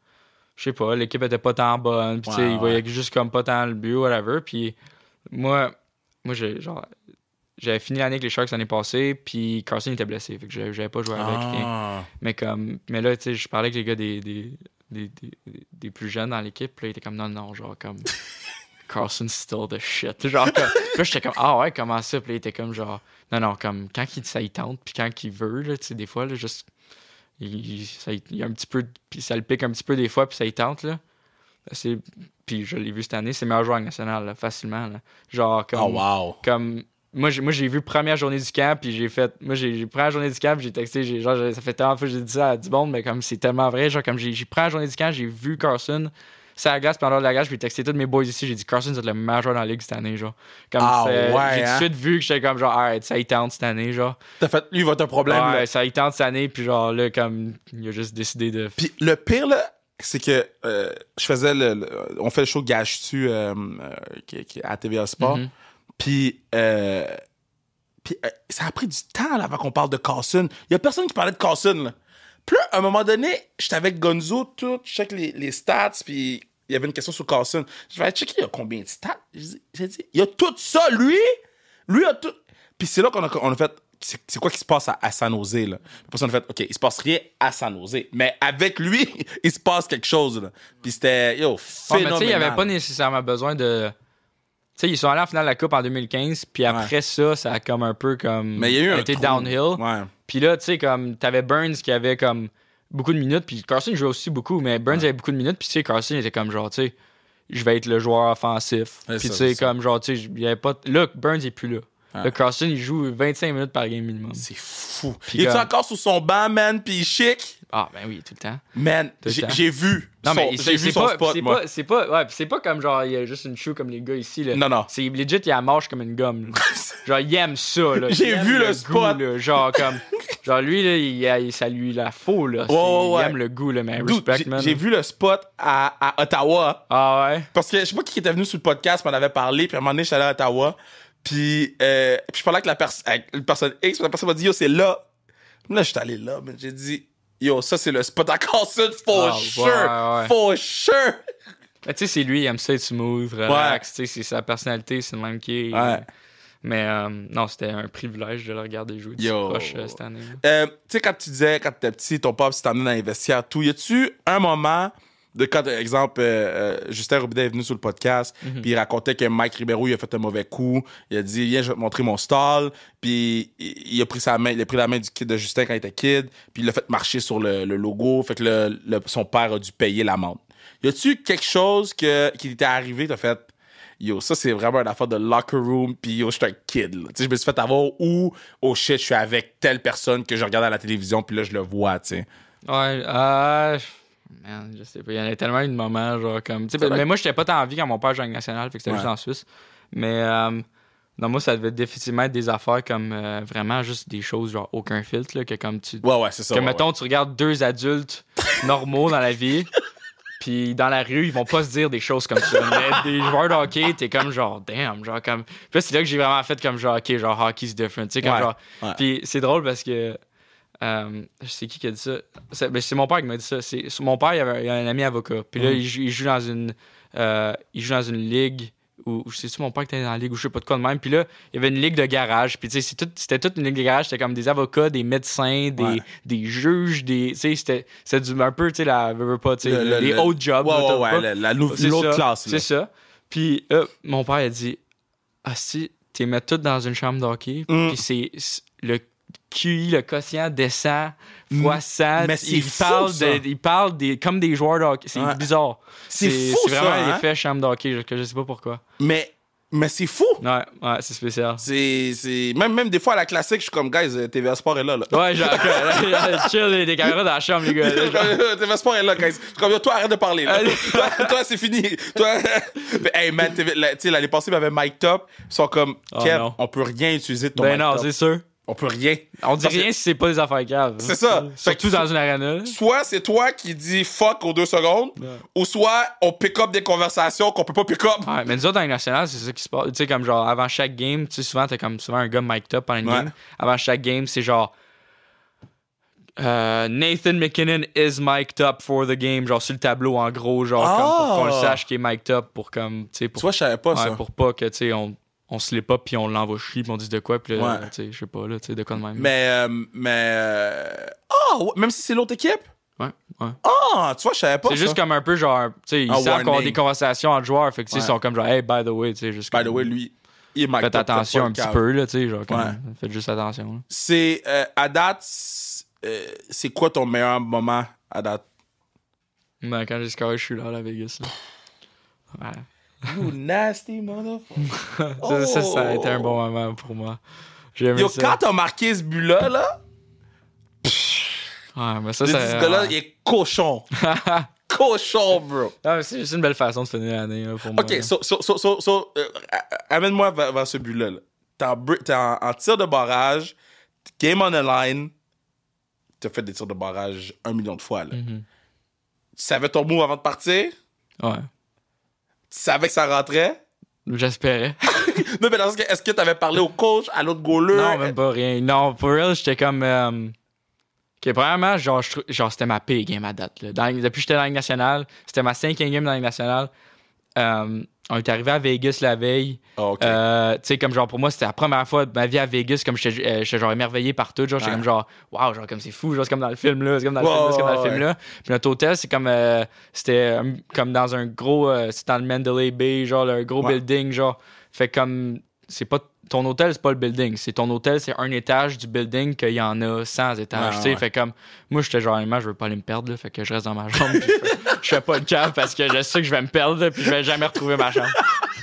Je sais pas, l'équipe était pas tant bonne, puis tu sais, il voyait juste comme pas tant le but, whatever. Puis moi j'ai genre... j'avais fini l'année avec les Sharks l'année passée, puis Carson était blessé, fait que j'avais pas joué avec. Mais là, tu sais, je parlais avec les gars des plus jeunes dans l'équipe, puis là, ils étaient comme non, genre comme Carson still the shit. Genre, comme, puis là, j'étais comme ah ouais, comment ça? Puis là, il était comme genre non, comme quand ça y tente, puis quand il veut, là, tu sais, des fois, là, juste. Il y a un petit peu. Puis ça le pique un petit peu des fois, puis ça y tente, là. Puis je l'ai vu cette année, c'est le meilleur joueur national, là, facilement. Là. Genre, comme. Oh, wow. Comme. Moi, j'ai vu première journée du camp, puis j'ai fait. Moi, j'ai première journée du camp, puis j'ai texté. Ça fait tellement de fois que j'ai dit ça à du monde, mais comme c'est tellement vrai. Genre, comme j'ai première journée du camp, j'ai vu Carson. C'est à la glace, pendant la glace, j'ai texté tous mes boys ici. J'ai dit Carson, c'est le meilleur joueur dans la ligue cette année. Genre. Comme j'ai tout de suite vu que j'étais comme genre, alright, ça y tente cette année. Genre. T'as fait, lui, va un problème. Ouais, là. ça y tente cette année, puis genre, là, comme, il a juste décidé de. Puis le pire, là, c'est que je faisais on fait le show Gage-tu qui est à TVA Sport. Mm-hmm. Puis ça a pris du temps là, avant qu'on parle de Carson. Il y a personne qui parlait de Carson. Là. Puis là, à un moment donné, j'étais avec Gonzo, tout, je check les stats, puis il y avait une question sur Carson. Je vais aller checker, il y a combien de stats? J'ai dit, il y a tout ça, lui a tout. Puis c'est là qu'on a fait, c'est quoi qui se passe à San Jose, là? Puis on a fait, OK, il se passe rien à San Jose, mais avec lui, il se passe quelque chose, là. Puis c'était, phénoménal. Mais tu sais, il n'y avait pas nécessairement besoin de... Tu sais, ils sont allés en finale de la Coupe en 2015, puis après ça a comme un peu comme... Mais il y a eu été downhill. Ouais. Puis là, tu sais, comme, t'avais Burns qui avait comme beaucoup de minutes, puis Carson jouait aussi beaucoup, mais Burns avait beaucoup de minutes, puis tu sais, Carson était comme genre, tu sais, je vais être le joueur offensif. Puis tu sais, comme genre, tu sais, il y avait pas... Là, Burns est plus là. Le Carson, il joue 25 minutes par game minimum. C'est fou. Il est encore sous son banc, man, pis il est chic? Ah, ben oui, tout le temps. Man, j'ai vu. Non, mais j'ai vu son spot, moi. C'est pas comme genre, il y a juste une shoe comme les gars ici. Là. Non. C'est legit, il a mâche comme une gomme. Genre, il aime ça. Là. J'ai vu le spot. Goût, là. Genre, comme. Genre, lui, là, ça lui la faux, là. Ouais. Il aime le goût, là, mais respect, man. J'ai vu le spot à Ottawa. Ah ouais? Parce que je sais pas qui était venu sur le podcast, m'en avait parlé, puis à un moment donné, j'étais allé à Ottawa. Puis je parlais avec une personne X, puis la personne m'a dit, c'est là. Là, j'étais allé là, mais j'ai dit, ça, c'est le spot à Carson, for sure. Ouais. For sure. Mais tu sais, c'est lui, il aime ça être smooth, relax. Tu sais, c'est sa personnalité, c'est le même qui est. Ouais. Mais non, c'était un privilège de le regarder jouer du proche cette année. Tu sais, quand tu disais, quand tu étais petit, ton papa s'est emmené dans les vestiaires, tout, y a-tu un moment de quand, par exemple, Justin Robida est venu sur le podcast, puis il racontait que Mike Ribeiro, il a fait un mauvais coup, il a dit, viens, je vais te montrer mon stall, puis il a pris la main du kid de Justin quand il était kid, puis il l'a fait marcher sur le logo, fait que son père a dû payer l'amende. Y a-tu quelque chose qui t'était arrivé, t'as fait, ça c'est vraiment une affaire de locker room, puis je suis un kid, là. Tu sais, je me suis fait avoir oh shit, je suis avec telle personne que je regarde à la télévision, puis là, je le vois, tu sais. Ouais, man, je sais pas. Il y en a tellement eu de moments, genre, comme. Mais moi, j'étais pas tant en vie quand mon père jouait en national, fait que c'était juste en Suisse. Mais, non, moi, ça devait définitivement être des affaires comme vraiment juste des choses, genre, aucun filtre, là, que comme tu. Ouais, c'est ça. Que, mettons, tu regardes deux adultes normaux dans la vie, puis dans la rue, ils vont pas se dire des choses comme ça. Mais des joueurs de hockey, t'es comme genre, damn, genre, comme. Puis là, c'est là que j'ai vraiment fait comme genre, ok, genre, hockey's different, tu sais, comme genre. Puis c'est drôle parce que. Je sais qui a dit ça. C'est mon père qui m'a dit ça. Mon père, il a un ami avocat. Puis là, il joue dans une ligue où je sais-tu mon père qui était dans la ligue ou je sais pas de quoi de même. Puis là, il y avait une ligue de garage. Puis tu sais, c'était toute une ligue de garage. C'était comme des avocats, des médecins, des juges, tu sais, c'était un peu, tu sais, les hauts jobs. L'autre classe. C'est ça. Puis mon père a dit, si, tu les mets toutes dans une chambre de hockey. Puis c'est le QI, le quotient descend fois 100. Mais il parle comme des joueurs de hockey. C'est bizarre. C'est fou, c'est vraiment l'effet chambre de hockey que je sais pas pourquoi. Mais c'est fou. Ouais, c'est spécial. C'est même des fois à la classique, je suis comme, guys, TVA Sport est là. Ouais, genre, chill, des caméras dans la chambre, les gars. TVA Sport est là, guys. Je suis comme, toi, arrête de parler. Là. toi, c'est fini. Toi... hey, man, tu sais, l'année passée, il y avait Mike Top. Ils sont comme, Kev, on peut rien utiliser de ton Mike Top. Ben non, c'est sûr. On peut rien. On dit rien si c'est pas des affaires graves. C'est ça. Surtout dans une arena. Soit c'est toi qui dis fuck aux 2 secondes, ou soit on pick up des conversations qu'on peut pas pick up. Ouais, mais nous autres, dans les nationales, c'est ça qui se passe. Tu sais, comme genre, avant chaque game, tu sais, souvent, t'as comme souvent un gars mic'd up pendant une game. Avant chaque game, c'est genre Nathan McKinnon is mic'd up for the game, genre sur le tableau, en gros, genre, comme pour qu'on le sache qu'il est mic'd up pour comme, tu sais, pour. Tu vois, je savais pas ça. Pour pas que, tu sais, on on se l'est pas, puis on l'envoie chier, puis on dit de quoi, puis là, tu sais, je sais pas, là, tu sais, de quoi de même. Même si c'est l'autre équipe? Ouais. Tu vois, je savais pas. C'est juste comme un peu genre, tu sais, ils savent qu'on a des conversations entre joueurs, fait que ils sont comme genre, hey, by the way, tu sais, juste. By the way, lui, il m'a faites attention un petit peu, là, tu sais, genre, faites juste attention. Là. C'est, à date, c'est quoi ton meilleur moment à date? Ben, quand j'ai scoré, je suis là à Vegas, là. Ouais. You nasty motherfucker. Ça a été un bon moment pour moi. Yo, quand t'as marqué ce but-là, là. Ouais, mais ça, ce gars-là, il est cochon. Cochon, bro. Ah, c'est juste une belle façon de finir l'année, là, pour moi. Ok, amène-moi vers ce but-là. Là. T'es en tir de barrage, game on the line. T'as fait des tirs de barrage 1 million de fois, là. Mm-hmm. Tu savais ton move avant de partir? Ouais. Tu savais que ça rentrait? J'espérais. Non, mais est-ce que t'avais parlé au coach, à l'autre goaler? Non, même pas rien. Non, pour real, j'étais comme... OK, premièrement, genre c'était ma pire game à date. Là. Depuis que j'étais dans la Ligue nationale, c'était ma 5e game dans la Ligue nationale. On est arrivé à Vegas la veille. Oh, okay. Tu sais, comme genre, pour moi, c'était la première fois de ma vie à Vegas. Comme j'étais genre émerveillé par tout. Genre, j'étais comme genre, waouh, genre, comme c'est fou. Genre, c'est comme dans le film là. C'est comme dans le film là. C'est comme dans le film là. Puis notre hôtel, c'est comme. C'était comme dans un gros. C'est dans le Mandalay Bay, genre, un gros building. Genre, fait comme. C'est pas. Ton hôtel, c'est pas le building. C'est ton hôtel, c'est un étage du building qu'il y en a 100 étages. Tu sais, fait comme. Moi, j'étais genre, je veux pas aller me perdre, là, fait que je reste dans ma chambre. Je fais pas de cave parce que je sais que je vais me perdre, là, puis je vais jamais retrouver ma chambre.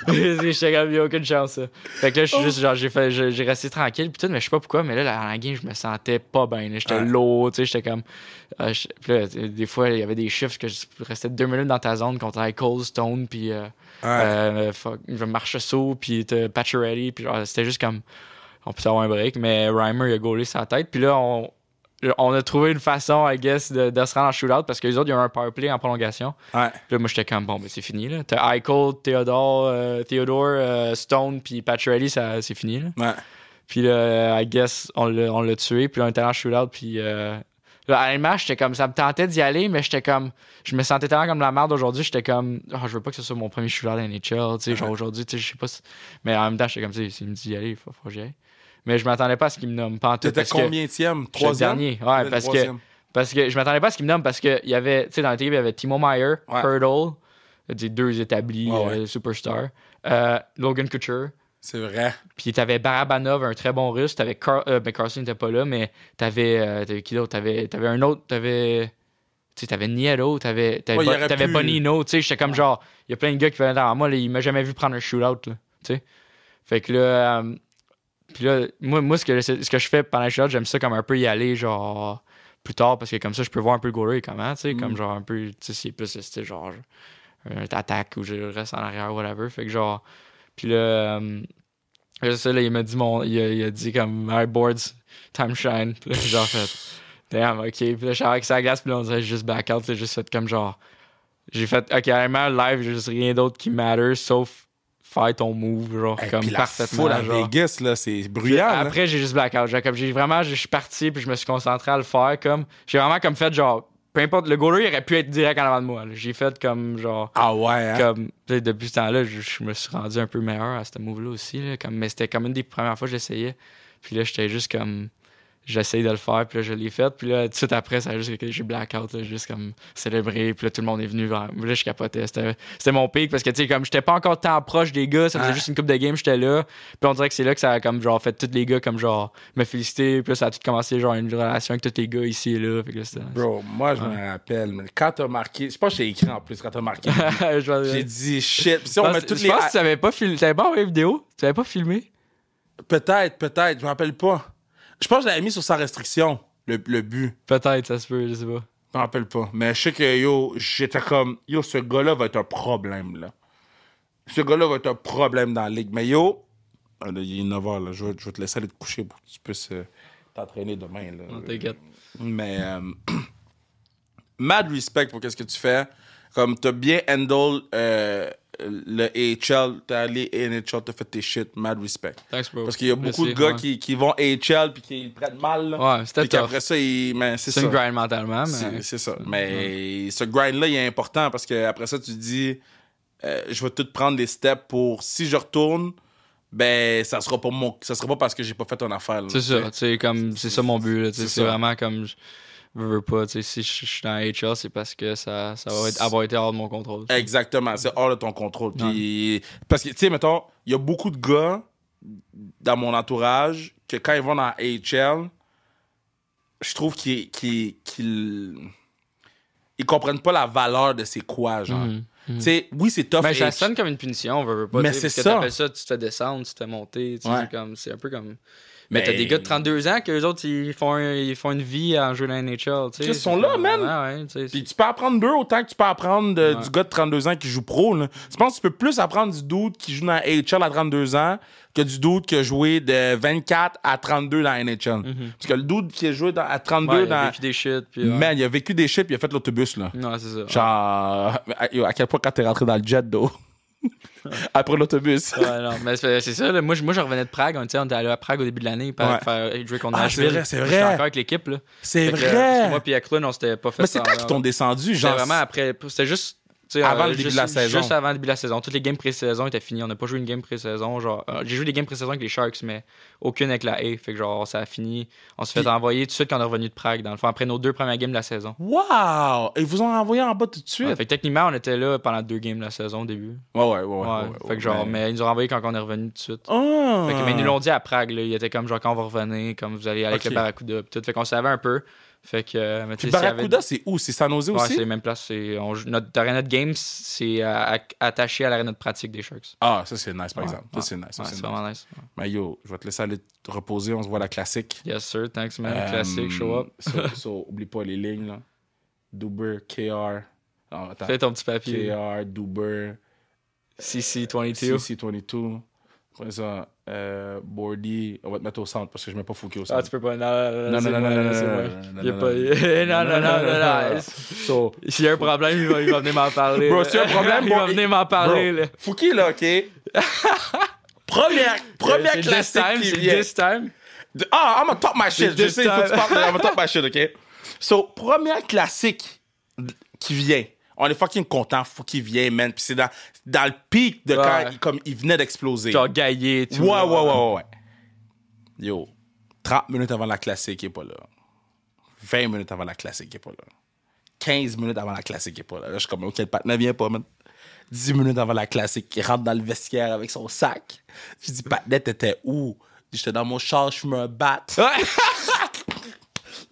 J'étais comme, il y a aucune chance, ça. Fait que là, je suis juste, genre, j'ai resté tranquille, puis tout, mais je sais pas pourquoi, mais là, la game, je me sentais pas bien. J'étais lourd, tu sais, j'étais comme. Puis là, des fois, il y avait des chiffres que je restais 2 minutes dans ta zone contre Eichel, Stone, puis. Je marche saut, puis Pacioretty, puis genre, c'était juste comme on peut avoir un break, mais Reimer il a gaulé sa tête, puis là on a trouvé une façon, I guess, de se rendre en shootout parce que les autres ils ont un powerplay en prolongation. Ouais. Puis là moi j'étais comme bon, ben c'est fini là. T'as Eichel, Theodore, Stone, puis Pacioretty, c'est fini là. Ouais. Puis là, I guess on l'a tué, puis là on était en shootout, puis là, à la j'étais comme, ça me tentait d'y aller, mais j'étais comme, je me sentais tellement comme la merde aujourd'hui, j'étais comme, je veux pas que ce soit mon premier shootout à NHL, tu sais, genre aujourd'hui, tu sais, je sais pas si... Mais en même temps, j'étais comme, tu sais, s'il me dit d'y aller, il faut que j'y aille. Mais je m'attendais pas à ce qu'il me nomme, pas en tout. T'étais combienième? 3e? Dernier, ouais, parce que je m'attendais pas à ce qu'il me nomme, parce qu'il y avait, tu sais, dans l'équipe, il y avait Timo Meier, Hurdle, des 2 établis superstars, Logan Couture. C'est vrai. Puis t'avais Barabanov, un très bon russe. T'avais Carlson n'était pas là, mais t'avais qui d'autre? T'avais un autre, t'avais Nieto, t'avais Bonino, tu sais, j'étais comme genre, il y a plein de gars qui venaient derrière moi, là, il m'a jamais vu prendre un shootout, là, tu sais. Fait que là, puis là, moi ce que je fais pendant le shootout, j'aime ça comme un peu y aller, genre, plus tard, parce que comme ça, je peux voir un peu le goaler comment, tu sais, comme genre un peu, tu sais, c'est plus, c'était genre, un attaque ou je reste en arrière, whatever. Fait que genre, puis là, ça, là, il m'a dit il a dit comme alright boards, time shine. Puis là, j'ai genre fait damn, ok. Puis là, je suis avec sa glace, puis là, on dirait juste back out. J'ai juste fait comme genre. J'ai fait ok, vraiment live, j'ai juste rien d'autre qui matter sauf faire ton move, genre, comme puis parfaitement. La foule à Vegas, là, c'est bruyant. Puis, après, j'ai juste black out. Je suis parti, puis je me suis concentré à le faire. Comme j'ai vraiment comme fait genre. Peu importe, le goaler, il aurait pu être direct en avant de moi. Là. J'ai fait comme genre. Ah ouais, hein? Comme, depuis ce temps-là, je me suis rendu un peu meilleur à ce move-là aussi. Là, mais c'était comme une des premières fois que j'essayais. Puis là, j'étais juste comme. J'essayais de le faire, puis là, je l'ai fait. Puis là, tout de suite après, ça a juste j'ai blackout, là, juste comme célébré. Puis là, tout le monde est venu vers moi. Là, je capotais. C'était mon pic parce que, tu sais, comme j'étais pas encore tant proche des gars, ça faisait juste une couple de games, j'étais là. Puis on dirait que c'est là que ça a comme genre fait tous les gars comme genre me féliciter. Puis là, ça a tout commencé, genre une relation avec tous les gars ici et là. Fait que là, bro, moi, je me rappelle, mais quand t'as marqué, je pense que j'ai écrit en plus quand t'as marqué. J'ai dit shit. Puis si on met toutes les. Je pense que tu t'avais pas filmé. T'avais pas envoyé vidéo? Tu t'avais pas filmé? Peut-être. Je me rappelle pas. Je pense que je l'avais mis sur sans restriction, le but. Peut-être, ça se peut, je sais pas. Je me rappelle pas. Mais je sais que, j'étais comme, ce gars-là va être un problème, là. Ce gars-là va être un problème dans la ligue. Mais il est 9h, là. Je vais te laisser aller te coucher pour que tu puisses t'entraîner demain, là. Non, t'inquiète. Mais, mad respect pour qu'est-ce que tu fais. Comme, t'as bien handle le AHL, t'es allé NHL, t'as fait tes shit, mad respect. Thanks, bro. Parce qu'il y a beaucoup de gars qui vont AHL puis qui le prennent mal. Là. Ouais, c'était tough. Puis après ça, c'est une grind mentalement. Mais... C'est ça. Mais ce grind-là, il est important parce qu'après ça, tu te dis, je vais tout prendre des steps pour, si je retourne, ben ça sera pas parce que j'ai pas fait ton affaire. Là, c'est ça, c'est ça mon but. Là, c'est vraiment comme je veux pas. Si je suis dans HL, c'est parce que ça va avoir été hors de mon contrôle. Exactement, c'est hors de ton contrôle. Puis, parce que, tu sais, mettons, il y a beaucoup de gars dans mon entourage que quand ils vont dans HL, je trouve qu'ils comprennent pas la valeur de c'est quoi, genre. Tu sais, oui, c'est tough. Mais ça sonne comme une punition, on veut pas. Mais c'est ça. Parce que t'appelles ça, tu te fais descendre, tu te fais monter. C'est un peu comme. Mais t'as des gars de 32 ans qu'eux autres, ils font une vie à jouer dans la NHL. Ils sont là, man. Puis tu peux apprendre d'eux autant que tu peux apprendre du gars de 32 ans qui joue pro. Là. Je pense que tu peux plus apprendre du dude qui joue dans la NHL à 32 ans que du dude qui a joué de 24 à 32 dans la NHL. Parce que le dude qui a joué à 32 il a vécu des shit. Puis, man, il a vécu des shit puis il a fait l'autobus. Là. Non, c'est ça. Genre, à quel point quand t'es rentré dans le jet, d'eau. Après l'autobus. Non, mais c'est ça. Là. Moi, je revenais de Prague. On était allé à Prague au début de l'année pour faire jouer contre Nashville. C'est vrai. J'étais encore avec l'équipe. Là. C'est vrai. Parce que moi puis Eklund, on s'était pas fait. Mais c'est quand qu'ils t'ont descendu, genre. C'était vraiment après. C'était juste. Avant le début de la saison. Juste avant le début de la saison. Toutes les games pré-saison étaient finies. On n'a pas joué une game pré-saison. Genre, j'ai joué des games pré-saison avec les Sharks, mais aucune avec la A. Fait que genre, ça a fini. On s'est fait envoyer tout de suite quand on est revenu de Prague, dans le fond, après nos 2 premières games de la saison. Wow! Ils vous ont envoyé en bas tout de suite? Fait que techniquement, on était là pendant 2 games de la saison au début. Ouais. Fait que genre, mais ils nous ont envoyé quand on est revenu tout de suite. Oh. Fait que, mais ils nous l'ont dit à Prague, là. Ils étaient comme genre, quand on va revenir, comme vous allez aller avec le Barracuda. Tout. Fait qu'on savait un peu. Fait que, mais Barracuda, c'est où? C'est San Jose aussi? Ouais, c'est la même place. Notre arena de games, c'est attaché à l'arena de pratique des Sharks. Ah, ça, c'est nice, par exemple. Ça, c'est nice. C'est vraiment nice. Mais yo, je vais te laisser aller te reposer. On se voit à la classique. Yes, sir. Thanks, man. Classique, show up. Oublie pas les lignes, là. Duber, KR. Fais ton petit papier. KR, Duber. CC22. CC22. Après ça, Bordy, on va te mettre au centre parce que je mets pas Fouki au centre. Ah, tu peux pas. Non. S'il y a un problème, il va venir m'en parler. Bro, s'il y a un problème, il va venir m'en parler. Fouki, là, OK? Première classique qui vient. This time. I'm gonna talk my shit. Je sais, il faut que tu parles, I'm gonna talk my shit, OK? So, première classique qui vient. On est fucking content, faut qu'il vienne, man. Puis c'est dans le pic de quand il venait d'exploser. Genre gaillé et tout. Ouais. Yo, 30 minutes avant la classique, il est pas là. 20 minutes avant la classique, il est pas là. 15 minutes avant la classique, il est pas là. Là, je suis comme, OK, le patin vient pas, man. 10 minutes avant la classique, il rentre dans le vestiaire avec son sac. Je dis, patin, t'étais où? J'étais dans mon char, je fume un bat.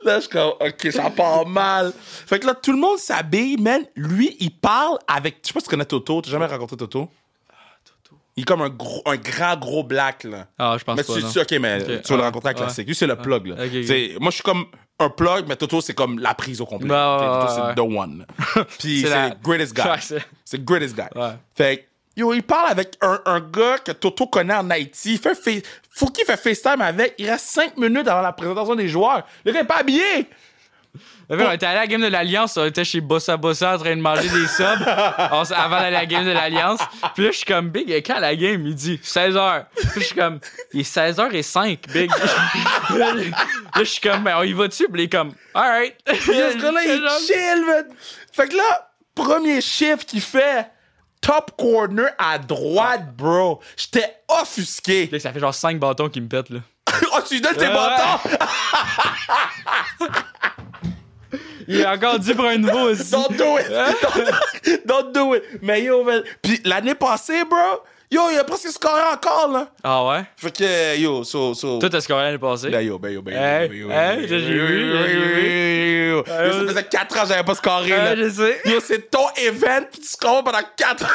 Là, je suis comme, OK, ça part mal. Fait que là, tout le monde s'habille, man. Lui, il parle avec... Je sais pas si tu connais Toto. T'as jamais rencontré Toto? Toto. Il est comme un grand, gros black, là. Ah, je pense mais pas, OK, mais tu vas le rencontrer à classique. Lui, c'est le plug, là. Okay. Moi, je suis comme un plug, mais Toto, c'est comme la prise au complet. Toto, c'est the one. Puis c'est le greatest guy. C'est le greatest guy. Fait que, yo, il parle avec un gars que Toto connaît en Haïti. Fouki fait FaceTime avec. Il reste 5 minutes avant la présentation des joueurs. Le gars n'est pas habillé. On était allé à la game de l'Alliance. On était chez Bossa Bossa en train de manger des subs avant d'aller à la game de l'Alliance. Puis là, je suis comme, Big, quand la game? Il dit 16h. Puis je suis comme, il est 16h05, Big. Là, je suis comme, ben, on y va dessus. Puis il est comme, alright. Ce gars-là, il chill, man. Fait que là, premier shift qu'il fait. Top corner à droite, bro. J'étais offusqué. Là, ça fait genre 5 bâtons qui me pètent, là. Oh, tu lui donnes tes bâtons? Il a encore dit pour un nouveau aussi. Don't do it. Don't do it. Mais yo, man. Puis l'année passée, bro, yo, il a presque scoré encore, là. Ah ouais? Fait que, yo, Toi, t'as scoré l'année passée? Ben yo. J'ai vu. Ça faisait 4 ans que j'avais pas scoré, là. Je sais. Yo, c'est ton event, pis tu scores pendant 4 ans.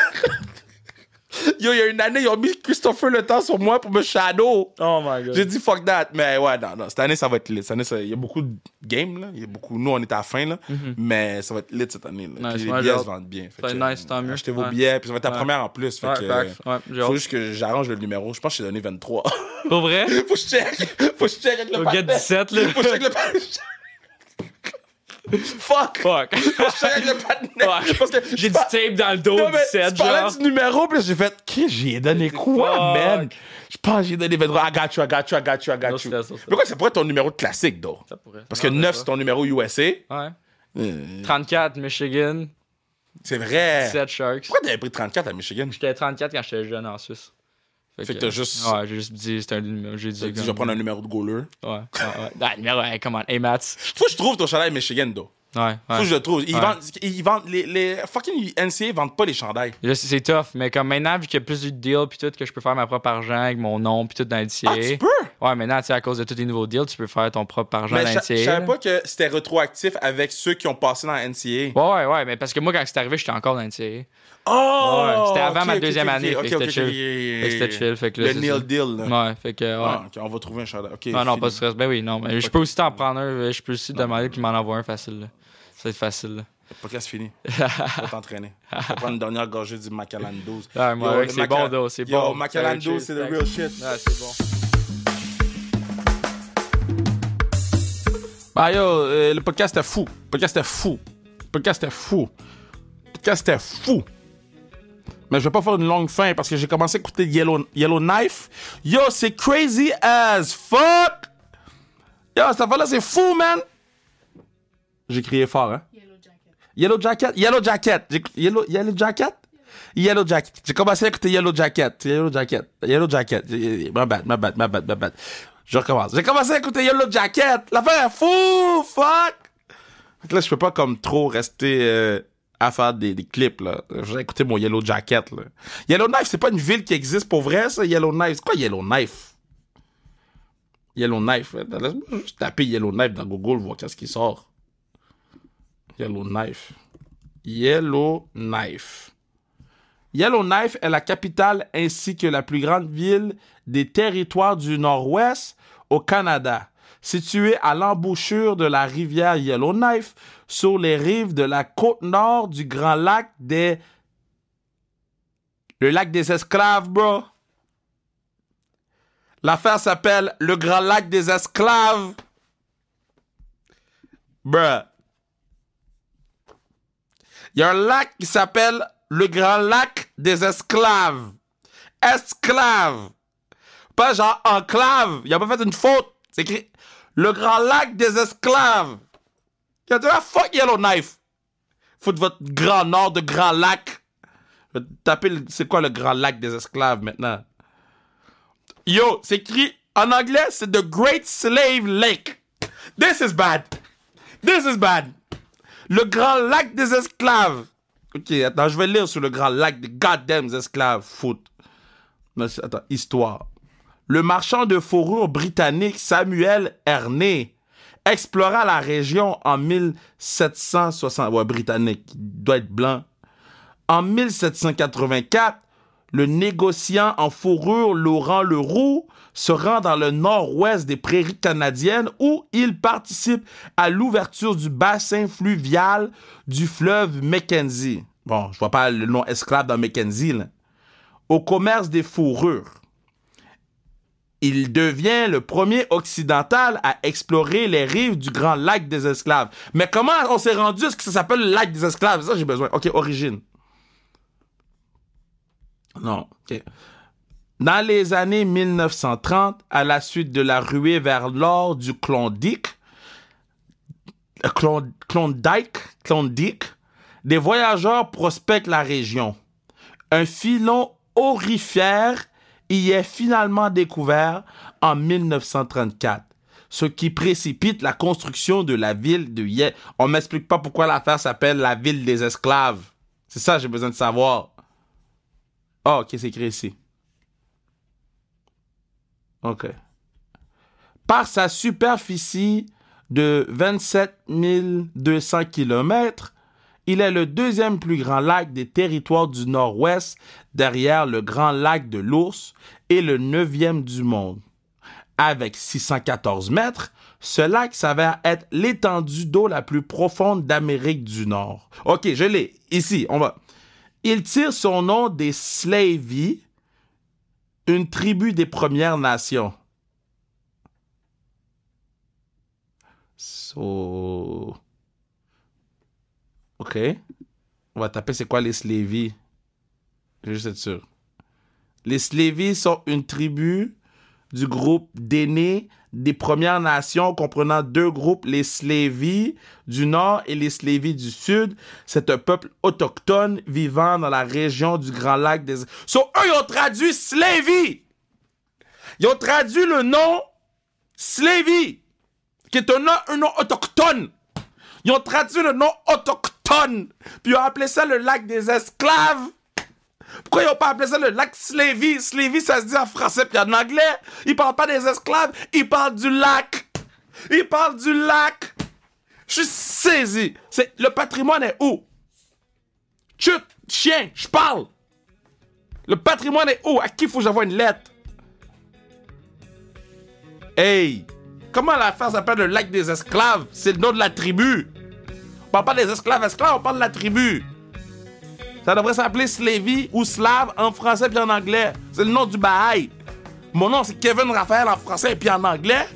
Yo, il y a une année, ils ont mis Christopher Le Temps sur moi pour me shadow. Oh my God. J'ai dit fuck that. Mais ouais, non. Cette année, ça va être lit. Cette année, il y a beaucoup de games, là. Nous, on est à la fin, là. Mais ça va être lit cette année, là. Nice, les billets se vendent bien. Ça va être nice, tant mieux. Achetez vos billets, puis ça va être ta première en plus. Fait que, faut juste que j'arrange le numéro. Je pense que je t'ai donné 23. Pour vrai? Faut que je check avec le patin. Au get 17, là. Faut que je check le patin. Fuck! Faut que je check avec le patin. Parce que j'ai du tape dans le dos, 17, tu parlais du numéro, puis j'ai fait, j'ai donné quoi, man? Je pense que j'ai donné 23. I got you. Pourquoi ça pourrait être ton numéro de classique, though? Ça pourrait. Parce que 9, c'est ton numéro USA. Ouais. 34, Michigan. C'est vrai. 17 Sharks. Pourquoi t'avais pris 34 à Michigan? J'étais 34 quand j'étais jeune en Suisse. Fait que t'as juste... Ouais, j'ai juste dit, c'était un numéro. J'ai dit, je vais prendre un numéro de goaler. Ouais. Numéro, come on. Hey, Mats. Faut que je trouve ton chandail Michigan, though. Ouais. Faut que je le trouve. Ils vendent les fucking NCA vendent pas les chandails. C'est tough, mais comme maintenant, vu qu'il y a plus de deals pis tout, que je peux faire ma propre argent avec mon nom pis tout dans NCA. Ah, tu peux? Ouais, maintenant, tu sais, à cause de tous les nouveaux deals, tu peux faire ton propre argent dans NCA. Je savais pas que c'était rétroactif avec ceux qui ont passé dans NCA. Ouais, mais parce que moi, quand c'est arrivé, j'étais encore dans NCA. Oh! Ouais, c'était avant ma deuxième année. C'était chill. C'était chill. Fait que là, le Neil Deal. Là. Ouais, fait que. Ouais. Ah, ok, on va trouver un chandail. Okay, non, pas de stress. Ben oui, non. Mais je peux aussi t'en prendre un. Je peux aussi demander qu'il m'en envoie un facile. Là. Ça va être facile. Là. Le podcast fini. On va t'entraîner. On va prendre une dernière gorgée du Macallan 12. Ouais, moi, c'est bon, dos. C'est bon. Yo, Macallan 12, c'est le real shit. Ouais, c'est bon. Bah yo, le podcast était fou. Mais je vais pas faire une longue fin parce que j'ai commencé à écouter Yellowknife. Yo, c'est crazy as fuck. Yo, cette affaire-là, c'est fou, man. J'ai crié fort, hein. Yellow Jacket. J'ai commencé à écouter Yellow Jacket. My bad. Je recommence. J'ai commencé à écouter Yellow Jacket. L'affaire est fou, fuck. Fait que là, je peux pas comme trop rester à faire des clips, là. Je vais écouter mon Yellow Jacket, là. Yellowknife, c'est pas une ville qui existe pour vrai, ça, Yellowknife. C'est quoi Yellowknife? Yellowknife. Laisse-moi juste taper Yellowknife dans Google, voir qu'est-ce qui sort. Yellowknife est la capitale ainsi que la plus grande ville des territoires du Nord-Ouest au Canada, située à l'embouchure de la rivière Yellowknife sur les rives de la côte nord du Grand Lac des... Le lac des Esclaves, bro. L'affaire s'appelle le Grand Lac des Esclaves. Bruh. Il y a un lac qui s'appelle le Grand Lac des Esclaves. Esclaves. Pas genre enclave. Il a pas fait une faute. C'est écrit le Grand Lac des Esclaves. Il a dit, fuck Yellowknife. Foutre votre grand nord de Grand Lac. Je vais taper, c'est quoi le Grand Lac des Esclaves maintenant? Yo, c'est écrit en anglais, c'est The Great Slave Lake. This is bad. Le Grand Lac des Esclaves. Ok, attends, je vais lire sur le Grand Lac des goddamn esclaves. Foot. Attends, histoire. Le marchand de fourrure britannique Samuel Erney explora la région en 1760. Ouais, britannique, il doit être blanc. En 1784, le négociant en fourrure Laurent Leroux se rend dans le nord-ouest des prairies canadiennes où il participe à l'ouverture du bassin fluvial du fleuve Mackenzie. Bon, je vois pas le nom esclave dans Mackenzie, là. Au commerce des fourrures. Il devient le premier occidental à explorer les rives du Grand Lac des Esclaves. Mais comment on s'est rendu à ce que ça s'appelle le Lac des Esclaves? Ça, j'ai besoin. OK, origine. Non, OK. Dans les années 1930, à la suite de la ruée vers l'or du Klondike, des voyageurs prospectent la région. Un filon aurifère y est finalement découvert en 1934, ce qui précipite la construction de la ville de Yellowknife. On m'explique pas pourquoi l'affaire s'appelle la ville des esclaves. C'est ça que j'ai besoin de savoir. Oh, OK, c'est écrit ici. OK. Par sa superficie de 27 200 km, il est le deuxième plus grand lac des territoires du Nord-Ouest, derrière le Grand Lac de l'Ours, et le 9e du monde. Avec 614 mètres, ce lac s'avère être l'étendue d'eau la plus profonde d'Amérique du Nord. OK, je l'ai. Ici, on va. Il tire son nom des Slavey, une tribu des Premières Nations. OK. On va taper c'est quoi les Slavey. Je vais juste être sûr. Les Slavey sont une tribu du groupe d'aînés des Premières Nations comprenant deux groupes, les Slavey du Nord et les Slavey du Sud. C'est un peuple autochtone vivant dans la région du Grand Lac des... So, eux, ils ont traduit Slavey! Ils ont traduit le nom Slavey, qui est un nom autochtone. Ils ont traduit le nom autochtone, puis ils ont appelé ça le lac des esclaves. Pourquoi ils n'ont pas appelé ça le lac Slavey? Slavey, ça se dit en français puis en anglais. Ils parlent pas des esclaves, ils parlent du lac. Ils parlent du lac. Je suis saisi. Le patrimoine est où? Chut, chien, je parle. Le patrimoine est où? À qui faut que j'envoie une lettre? Hey, comment l'affaire s'appelle le lac des esclaves? C'est le nom de la tribu. On parle pas des esclaves, on parle de la tribu. Ça devrait s'appeler Slavey ou Slave en français puis en anglais. C'est le nom du bail. Mon nom, c'est Kevin Raphaël en français et puis en anglais.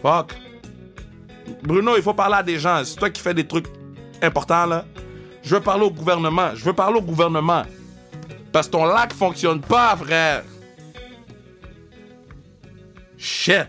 Fuck. Bruno, il faut parler à des gens. C'est toi qui fais des trucs importants, là. Je veux parler au gouvernement. Parce que ton lac fonctionne pas, frère. Shit.